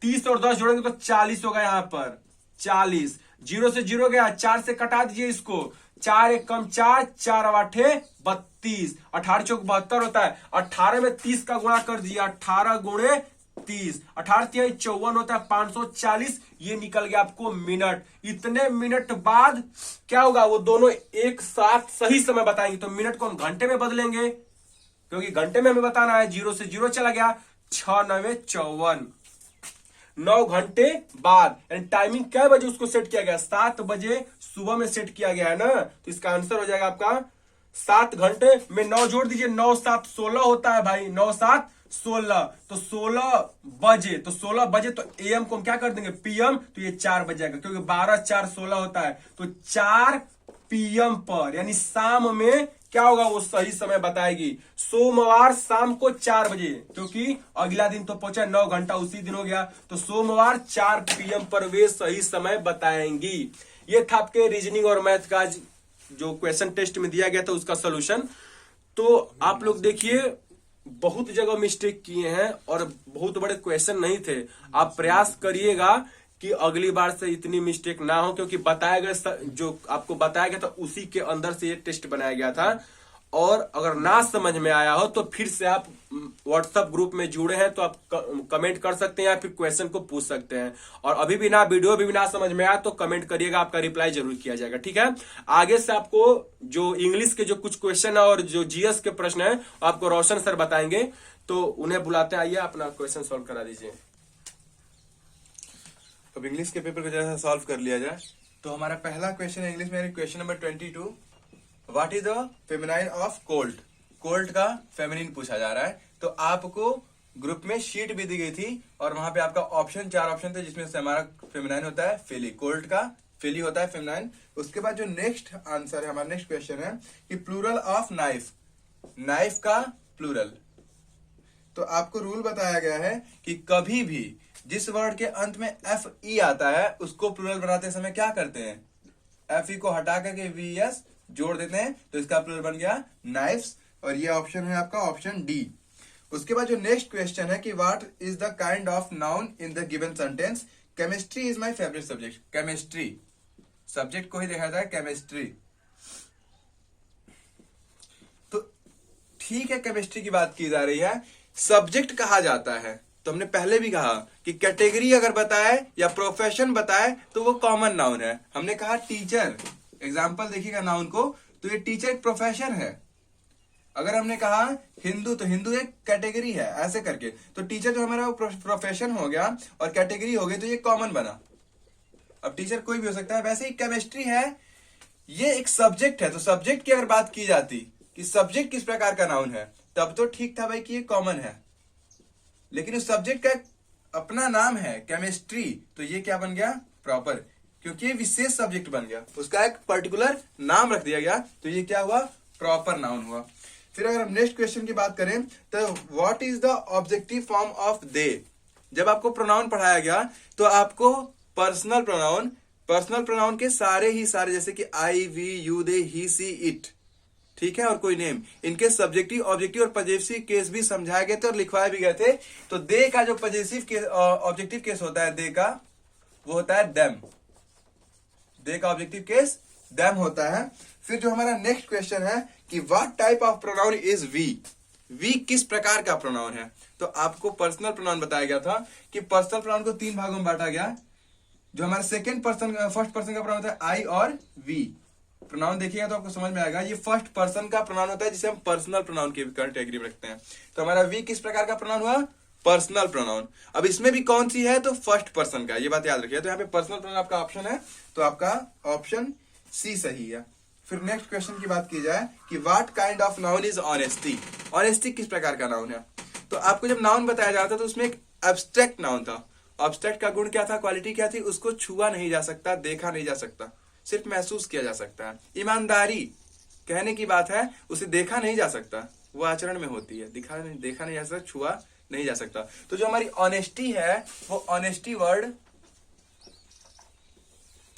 30 और 10 जोड़ेंगे तो 40 होगा, यहाँ पर 40, 0 से 0 गया, 4 से कटा दीजिए इसको, 4 एक कम 4, 4 8 32, 18 चौक 72 होता है। 18 में 30 का गुणा कर दिया, 18 गुणे 30, 18 3 54 होता है, 540, ये निकल गया आपको मिनट। इतने मिनट बाद क्या होगा, वो दोनों एक साथ सही समय बताएंगे, तो मिनट को हम घंटे में बदलेंगे, क्योंकि घंटे में हमें बताना है, 0 से 0 चला गया, 6 9 54, 9 घंटे बाद, यानी टाइमिंग क्या बजे उसको सेट किया गया, 7 बजे सुबह में सेट किया गया है ना, तो इसका आंसर हो जाएगा आपका 7 घंटे में 9 जोड़ दीजिए, 9 7 16 होता है भाई, 9 7 16, तो 16 बजे, तो 16 बजे तो AM को हम क्या कर देंगे PM, तो ये 4 बजे आएगा, क्योंकि 12 4 16 होता है, तो 4 PM पर, यानी शाम में क्या होगा, वो सही समय बताएगी। सोमवार शाम को 4 बजे, क्योंकि अगला दिन तो पहुंचा 9 घंटा उसी दिन हो गया, तो सोमवार 4 PM पर वे सही समय बताएंगी। ये था आपके रीजनिंग और मैथ का आज जो क्वेश्चन टेस्ट में दिया गया था उसका सोल्यूशन। तो आप लोग देखिए बहुत जगह मिस्टेक किए हैं और बहुत बड़े क्वेश्चन नहीं थे। आप प्रयास करिएगा कि अगली बार से इतनी मिस्टेक ना हो, क्योंकि बताया गया जो आपको बताया गया था उसी के अंदर से ये टेस्ट बनाया गया था। और अगर ना समझ में आया हो तो फिर से आप व्हाट्सएप ग्रुप में जुड़े हैं तो आप कमेंट कर सकते हैं या फिर क्वेश्चन को पूछ सकते हैं। और अभी भी ना वीडियो भी ना समझ में आया तो कमेंट करिएगा, आपका रिप्लाई जरूर किया जाएगा, ठीक है। आगे से आपको जो इंग्लिश के जो कुछ क्वेश्चन है और जो जीएस के प्रश्न है आपको रोशन सर बताएंगे, तो उन्हें बुलाते हैं, आइए अपना क्वेश्चन सॉल्व करा दीजिए। अब इंग्लिश के पेपर को जरा सॉल्व कर लिया जाए। तो हमारा पहला क्वेश्चन है इंग्लिश में, question number 22, what is the feminine of cold. Cold का फेमिनिन पूछा जा रहा है। तो आपको ग्रुप में शीट भी दी गई थी और वहां पे आपका ऑप्शन 4 ऑप्शन थे, जिसमें से हमारा फेमिनाइन होता है फेली, कोल्ड का फेली होता है फेमिनाइन। उसके बाद जो नेक्स्ट आंसर है, हमारा नेक्स्ट क्वेश्चन है कि प्लूरल ऑफ नाइफ, नाइफ का प्लूरल। तो आपको रूल बताया गया है कि कभी भी जिस वर्ड के अंत में एफ ई आता है उसको प्लूरल बनाते समय क्या करते हैं, एफ ई को हटा करके वी एस जोड़ देते हैं, तो इसका प्लूरल बन गया नाइफ्स। और ये ऑप्शन है आपका ऑप्शन डी। उसके बाद जो नेक्स्ट क्वेश्चन है कि what is the kind of noun in the given sentence. Chemistry is my favourite subject. Chemistry subject को ही देखा जाए केमिस्ट्री, तो ठीक है केमिस्ट्री की बात की जा रही है, सब्जेक्ट कहा जाता है। तो हमने पहले भी कहा कि कैटेगरी अगर बताए या प्रोफेशन बताए तो वो कॉमन नाउन है। हमने कहा टीचर, एग्जाम्पल देखिएगा नाउन को, तो ये टीचर एक प्रोफेशन है। अगर हमने कहा हिंदू, तो हिंदू एक कैटेगरी है, ऐसे करके। तो टीचर जो हमारा प्रोफेशन हो गया और कैटेगरी हो गई, तो ये कॉमन बना। अब टीचर कोई भी हो सकता है। वैसे ही केमिस्ट्री है, ये एक सब्जेक्ट है। तो सब्जेक्ट की अगर बात की जाती कि सब्जेक्ट किस प्रकार का नाउन है, तब तो ठीक था भाई कि ये कॉमन है, लेकिन उस सब्जेक्ट का अपना नाम है केमिस्ट्री, तो ये क्या बन गया प्रॉपर, क्योंकि ये विशेष सब्जेक्ट बन गया, उसका एक पर्टिकुलर नाम रख दिया गया, तो ये क्या हुआ प्रॉपर नाउन हुआ। फिर अगर हम नेक्स्ट क्वेश्चन की बात करें तो what is the objective form of they. जब आपको प्रोनाउन पढ़ाया गया तो आपको पर्सनल प्रोनाउन के सारे जैसे कि I we you they he she it, ठीक है, और कोई नेम, इनके सब्जेक्टिव ऑब्जेक्टिव और पजेसिव केस भी समझाए गए थे और लिखवाए भी गए थे। तो दे का जो पजेसिव केस ऑब्जेक्टिव केस होता है, दे का वो होता है देम, दे का ऑब्जेक्टिव केस देम होता है। फिर जो हमारा नेक्स्ट क्वेश्चन है कि what type of pronoun is we, we किस प्रकार का प्रोनाउन है। तो आपको पर्सनल प्रोनाउन बताया गया था कि पर्सनल प्रोनाउन को 3 भागों में बांटा गया। जो हमारा फर्स्ट पर्सन का प्रोनाउन होता है आई और वी। प्रोनाउन देखिएगा तो आपको समझ में आएगा, ये फर्स्ट पर्सन का प्रोनाउन होता है जिसे हम पर्सनल प्रोनाउन की कैटेगरी में रखते हैं। तो हमारा वी किस प्रकार का प्रोनाउन हुआ, पर्सनल प्रोनाउन। अब इसमें भी कौन सी है, तो फर्स्ट पर्सन का, ये बात याद रखिए। तो यहाँ पे पर्सनल प्रोनाउन आपका ऑप्शन है, तो आपका ऑप्शन सी सही है। फिर नेक्स्ट क्वेश्चन की बात की जाए कि what kind of noun is honesty. Honesty किस प्रकार का नाउन है। तो आपको जब नाउन बताया जा रहा था तो उसमें एक एब्स्ट्रैक्ट नाउन था। ऑब्स्ट्रैक्ट का गुण क्या था, क्वालिटी क्या थी, उसको छुआ नहीं जा सकता, देखा नहीं जा सकता, सिर्फ महसूस किया जा सकता है। ईमानदारी कहने की बात है, उसे देखा नहीं जा सकता, वो आचरण में होती है, देखा नहीं जा सकता, छुआ नहीं जा सकता। तो जो हमारी ऑनेस्टी है वो ऑनेस्टी वर्ड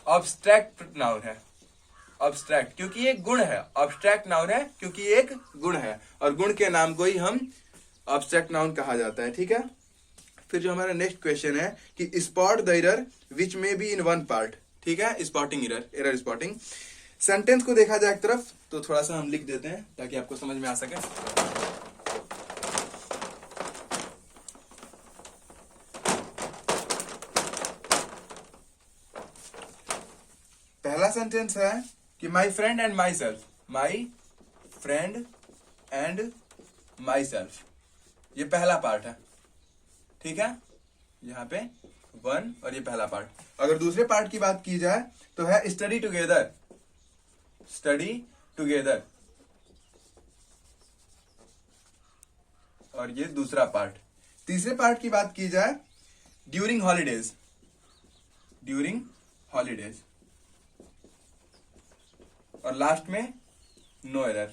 ऑब्स्ट्रैक्ट नाउन है। ऑब्स्ट्रैक्ट क्योंकि एक गुण है, ऑब्स्ट्रैक्ट नाउन है क्योंकि एक गुण है, और गुण के नाम को ही हम ऑब्स्ट्रैक्ट नाउन कहा जाता है, ठीक है। फिर जो हमारा नेक्स्ट क्वेश्चन है कि spot the error which may be in one part, ठीक है, स्पॉटिंग एरर स्पॉटिंग। सेंटेंस को देखा जाए एक तरफ तो थोड़ा सा हम लिख देते हैं ताकि आपको समझ में आ सके। पहला सेंटेंस है कि my friend and my self, my friend and my self, ये पहला पार्ट है, ठीक है, यहाँ पे 1 और ये पहला पार्ट। अगर दूसरे पार्ट की बात की जाए तो है स्टडी टुगेदर, स्टडी टुगेदर, और ये दूसरा पार्ट। तीसरे पार्ट की बात की जाए ड्यूरिंग हॉलीडेज, ड्यूरिंग हॉलीडेज, और लास्ट में नो एरर।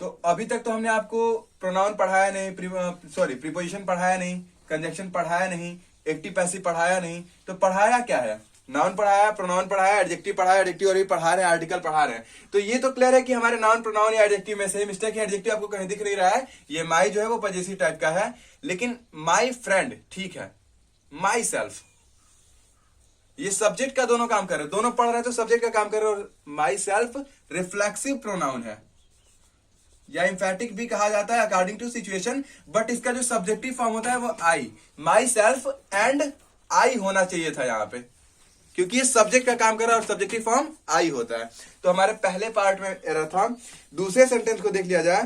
तो अभी तक तो हमने आपको प्रोनाउन पढ़ाया नहीं, प्रीपोजिशन पढ़ाया नहीं, कंजक्शन पढ़ाया नहीं, एक्टिव पैसिव पढ़ाया नहीं, तो पढ़ाया क्या है, नाउन पढ़ाया, प्रोनाउन पढ़ाया, एडजेक्टिव पढ़ाया, एडजेक्टिव और भी पढ़ा रहे हैं, आर्टिकल पढ़ा रहे हैं। तो ये तो क्लियर है कि हमारे नाउन, प्रोनाउन या एडजेक्टिव में से मिस्टेक है। एडजेक्टिव आपको कहीं दिख नहीं रहा है, ये माई जो है वो पजेसिव टाइप का है, लेकिन माई फ्रेंड ठीक है, माई सेल्फ ये सब्जेक्ट का दोनों काम कर रहे हैं, दोनों पढ़ रहे हैं तो सब्जेक्ट का काम कर रहे हैं। और माई सेल्फ रिफ्लेक्सिव प्रोनाउन है या इंफैटिक भी कहा जाता है अकॉर्डिंग टू सिचुएशन, बट इसका जो सब्जेक्टिव फॉर्म होता है वो आई, माई सेल्फ एंड आई होना चाहिए था यहाँ पे, क्योंकि ये सब्जेक्ट का काम कर रहा है और सब्जेक्टिव फॉर्म आई होता है। तो हमारे पहले पार्ट में एरर था। दूसरे सेंटेंस को देख लिया जाए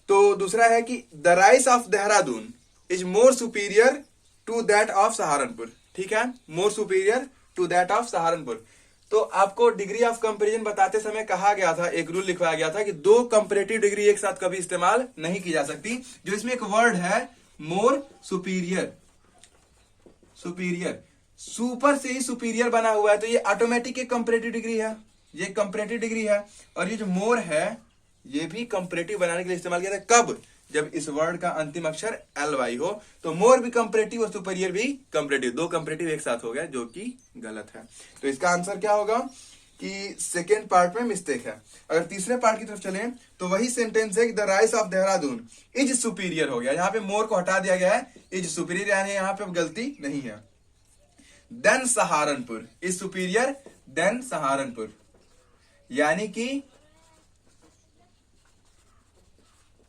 तो दूसरा है कि the rice of Dehradun is more superior to that of Saharanpur. ठीक है, more superior to that of Saharanpur. तो आपको डिग्री ऑफ कंपैरिजन बताते समय कहा गया था, एक रूल लिखवाया गया था कि दो कंपैरेटिव डिग्री एक साथ कभी इस्तेमाल नहीं की जा सकती। जो इसमें एक वर्ड है मोर सुपीरियर, सुपीरियर सुपर से ही सुपीरियर बना हुआ है, तो ये ऑटोमेटिक एक कंपैरेटिव डिग्री है, ये कंपैरेटिव डिग्री है। और ये जो मोर है ये भी कंपैरेटिव बनाने के लिए इस्तेमाल किया था। कब? जब इस वर्ड का अंतिम अक्षर एल वाई हो। तो मोर भी कंपैरेटिव और सुपीरियर भी कंपैरेटिव, दो कंपैरेटिव एक साथ हो गया, जो कि गलत है। तो इसका आंसर क्या होगा कि सेकेंड पार्ट में मिस्टेक है। अगर तीसरे पार्ट की तरफ चलें तो वही सेंटेंस है कि the rice of Dehradun is superior हो गया, यहाँ पे मोर को हटा दिया गया है, इज सुपीरियर, यानी यहाँ पे गलती नहीं है। Than Saharanpur is superior than Saharanpur, यानी कि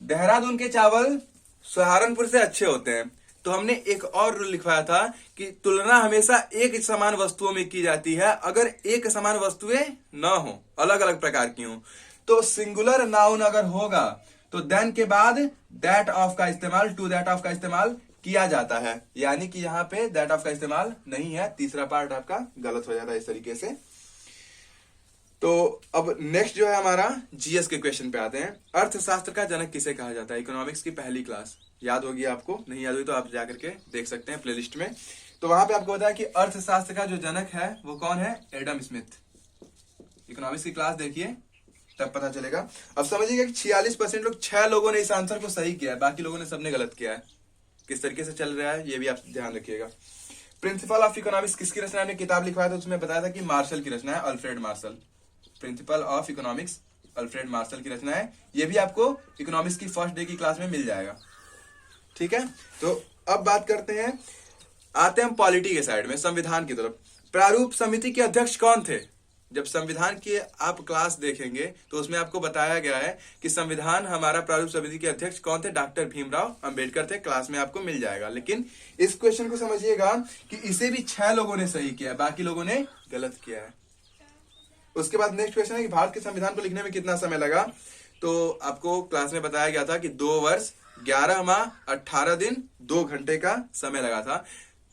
देहरादून के चावल सहारनपुर से अच्छे होते हैं। तो हमने एक और रूल लिखवाया था कि तुलना हमेशा एक समान वस्तुओं में की जाती है। अगर एक समान वस्तुएं न हो, अलग अलग प्रकार की हो, तो सिंगुलर नाउन अगर होगा तो देन के बाद दैट ऑफ का इस्तेमाल, टू दैट ऑफ का इस्तेमाल किया जाता है, यानी कि यहाँ पे दैट ऑफ का इस्तेमाल नहीं है। तीसरा पार्ट आपका गलत हो जाता है इस तरीके से। तो अब नेक्स्ट जो है हमारा जीएस के क्वेश्चन पे आते हैं। अर्थशास्त्र का जनक किसे कहा जाता है? इकोनॉमिक्स की पहली क्लास याद होगी आपको, नहीं याद हुई तो आप जाकर के देख सकते हैं प्लेलिस्ट में। तो वहां पे आपको बताया कि अर्थशास्त्र का जो जनक है वो कौन है? Adam Smith. इकोनॉमिक्स की क्लास देखिए तब पता चलेगा। अब समझिएगा कि 46% लोग, 6 लोगों ने इस आंसर को सही किया है, बाकी लोगों ने सबने गलत किया है। किस तरीके से चल रहा है ये भी आप ध्यान रखिएगा। प्रिंसिपल ऑफ इकोनॉमिक्स किसकी रचना ने किताब लिखवाया था? उसमें बताया था कि मार्शल की रचना है, Alfred Marshall. Principle of economics Alfred Marshall की रचना है। ये भी आपको इकोनॉमिक्स की फर्स्ट डे की क्लास में मिल जाएगा। ठीक है, तो अब बात करते हैं, आते हैं हम पॉलिटी के साइड में, संविधान की तरफ। प्रारूप समिति के अध्यक्ष कौन थे? जब संविधान की आप क्लास देखेंगे तो उसमें आपको बताया गया है कि संविधान हमारा प्रारूप समिति के अध्यक्ष कौन थे? डॉक्टर भीमराव अंबेडकर थे। क्लास में आपको मिल जाएगा। लेकिन इस क्वेश्चन को समझिएगा कि इसे भी 6 लोगों ने सही किया है, बाकी लोगों ने गलत किया है। उसके बाद नेक्स्ट क्वेश्चन है कि भारत के संविधान को लिखने में कितना समय लगा? तो आपको क्लास में बताया गया था कि 2 वर्ष 11 माह 18 दिन 2 घंटे का समय लगा था।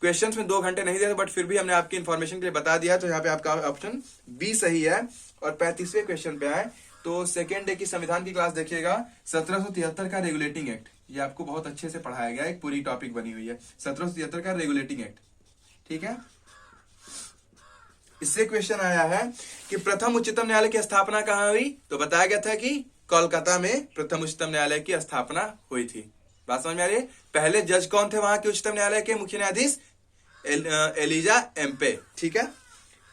क्वेश्चंस में 2 घंटे नहीं दिए, बट फिर भी हमने आपकी इंफॉर्मेशन के लिए बता दिया। तो यहाँ पे आपका ऑप्शन बी सही है। और 35वें क्वेश्चन पे आए तो सेकेंड डे की संविधान की क्लास देखिएगा। 1773 का रेगुलेटिंग एक्ट, ये आपको बहुत अच्छे से पढ़ाया गया, एक पूरी टॉपिक बनी हुई है 1773 का रेगुलेटिंग एक्ट। ठीक है, इससे क्वेश्चन आया है कि प्रथम उच्चतम न्यायालय की स्थापना कहां हुई? तो बताया गया था कि कोलकाता में प्रथम उच्चतम न्यायालय की स्थापना हुई थी। बात समझ में आ रही है? पहले जज कौन थे वहां के उच्चतम न्यायालय के? मुख्य न्यायाधीश एलिजा एम्पे। ठीक है,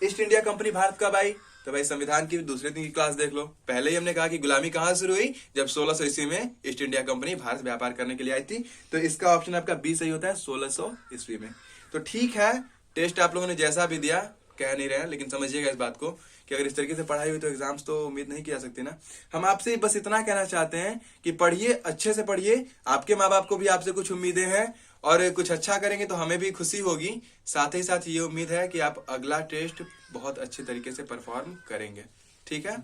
ईस्ट इंडिया कंपनी भारत कब आई? तो भाई संविधान की दूसरे दिन की क्लास देख लो। पहले ही हमने कहा कि गुलामी कहां शुरू हुई? जब 1600 ईस्वी में ईस्ट इंडिया कंपनी भारत व्यापार करने के लिए आई थी। तो इसका ऑप्शन आपका बी सही होता है, 1600 ईस्वी में। तो ठीक है, टेस्ट आप लोगों ने जैसा भी दिया, कह नहीं रहे हैं, लेकिन समझिएगा इस बात को कि अगर इस तरीके से पढ़ाई हुई तो एग्जाम्स तो उम्मीद नहीं की जा सकती ना। हम आपसे बस इतना कहना चाहते हैं कि पढ़िए, अच्छे से पढ़िए। आपके माँ बाप को भी आपसे कुछ उम्मीदें हैं और कुछ अच्छा करेंगे तो हमें भी खुशी होगी। साथ ही साथ ये उम्मीद है कि आप अगला टेस्ट बहुत अच्छे तरीके से परफॉर्म करेंगे। ठीक है,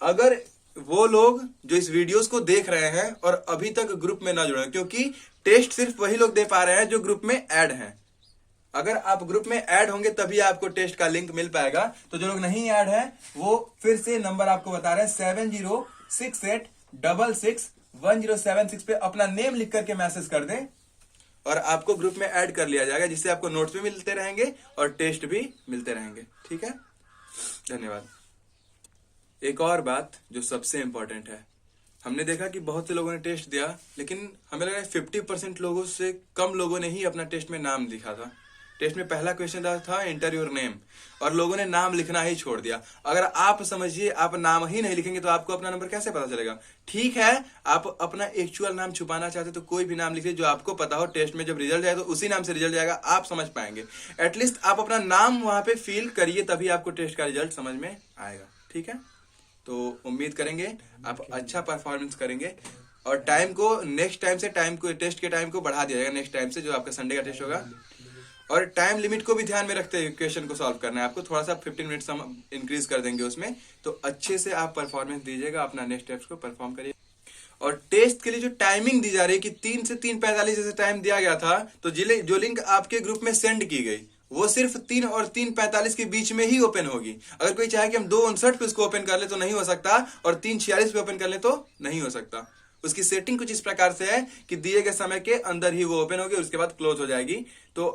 अगर वो लोग जो इस वीडियोस को देख रहे हैं और अभी तक ग्रुप में ना जुड़े, क्योंकि टेस्ट सिर्फ वही लोग दे पा रहे हैं जो ग्रुप में ऐड हैं। अगर आप ग्रुप में ऐड होंगे तभी आपको टेस्ट का लिंक मिल पाएगा। तो जो लोग नहीं ऐड है वो फिर से नंबर आपको बता रहे हैं 7068661076 पे अपना नेम लिख करके मैसेज कर दें और आपको ग्रुप में ऐड कर लिया जाएगा, जिससे आपको नोट्स भी मिलते रहेंगे और टेस्ट भी मिलते रहेंगे। ठीक है, धन्यवाद। एक और बात जो सबसे इंपॉर्टेंट है, हमने देखा कि बहुत से लोगों ने टेस्ट दिया, लेकिन हमें लगा 50% लोगों से कम लोगों ने ही अपना टेस्ट में नाम लिखा था। टेस्ट में पहला क्वेश्चन था एंटर योर नेम, और लोगों ने नाम लिखना ही छोड़ दिया। अगर आप समझिए आप नाम ही नहीं लिखेंगे तो आपको अपना नंबर कैसे पता चलेगा। ठीक है, आप अपना एक्चुअल नाम छुपाना चाहते तो कोई भी नाम लिखिए जो आपको पता हो, टेस्ट में जब रिजल्ट जाए तो उसी नाम से रिजल्ट जाएगा, आप समझ पाएंगे। एटलीस्ट आप अपना नाम वहां पे फिल करिए, तभी आपको टेस्ट का रिजल्ट समझ में आएगा। ठीक है, तो उम्मीद करेंगे आप अच्छा परफॉर्मेंस करेंगे, और टाइम को नेक्स्ट टाइम से टेस्ट के टाइम को बढ़ा दिया जाएगा नेक्स्ट टाइम से, जो आपका संडे का टेस्ट होगा। और टाइम लिमिट को भी ध्यान में रखते हुए क्वेश्चन को सॉल्व करना है आपको, थोड़ा सा 15 मिनट्स हम इंक्रीज कर देंगे उसमें, तो अच्छे से आप परफॉर्मेंस दीजिएगा, अपना नेक्स्ट टेस्ट को परफॉर्म करिए। और टेस्ट के लिए जो टाइमिंग दी जा रही है कि 3 से 3:45 जैसे टाइम दिया गया था, तो जो लिंक आपके ग्रुप में सेंड की गई वो सिर्फ 3 और 3:45 के बीच में ही ओपन होगी। अगर कोई चाहे कि हम 2:59 पे उसको ओपन कर ले तो नहीं हो सकता, और 3:46 पे ओपन कर ले तो नहीं हो सकता। उसकी सेटिंग कुछ इस प्रकार से है कि दिए गए समय के अंदर ही वो ओपन होगी, उसके बाद क्लोज हो जाएगी। तो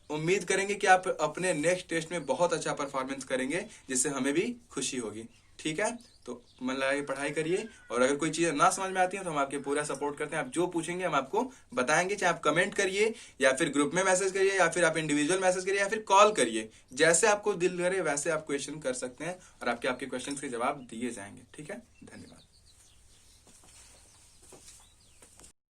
उम्मीद करेंगे कि आप अपने नेक्स्ट टेस्ट में बहुत अच्छा परफॉर्मेंस करेंगे, जिससे हमें भी खुशी होगी। ठीक है, तो मन लगा के पढ़ाई करिए, और अगर कोई चीजें ना समझ में आती है तो हम आपके पूरा सपोर्ट करते हैं। आप जो पूछेंगे हम आपको बताएंगे, चाहे आप कमेंट करिए या फिर ग्रुप में मैसेज करिए या फिर आप इंडिविजुअल मैसेज करिए या फिर कॉल करिए, जैसे आपको दिल करे वैसे आप क्वेश्चन कर सकते हैं, और आपके क्वेश्चन के जवाब दिए जाएंगे। ठीक है, धन्यवाद।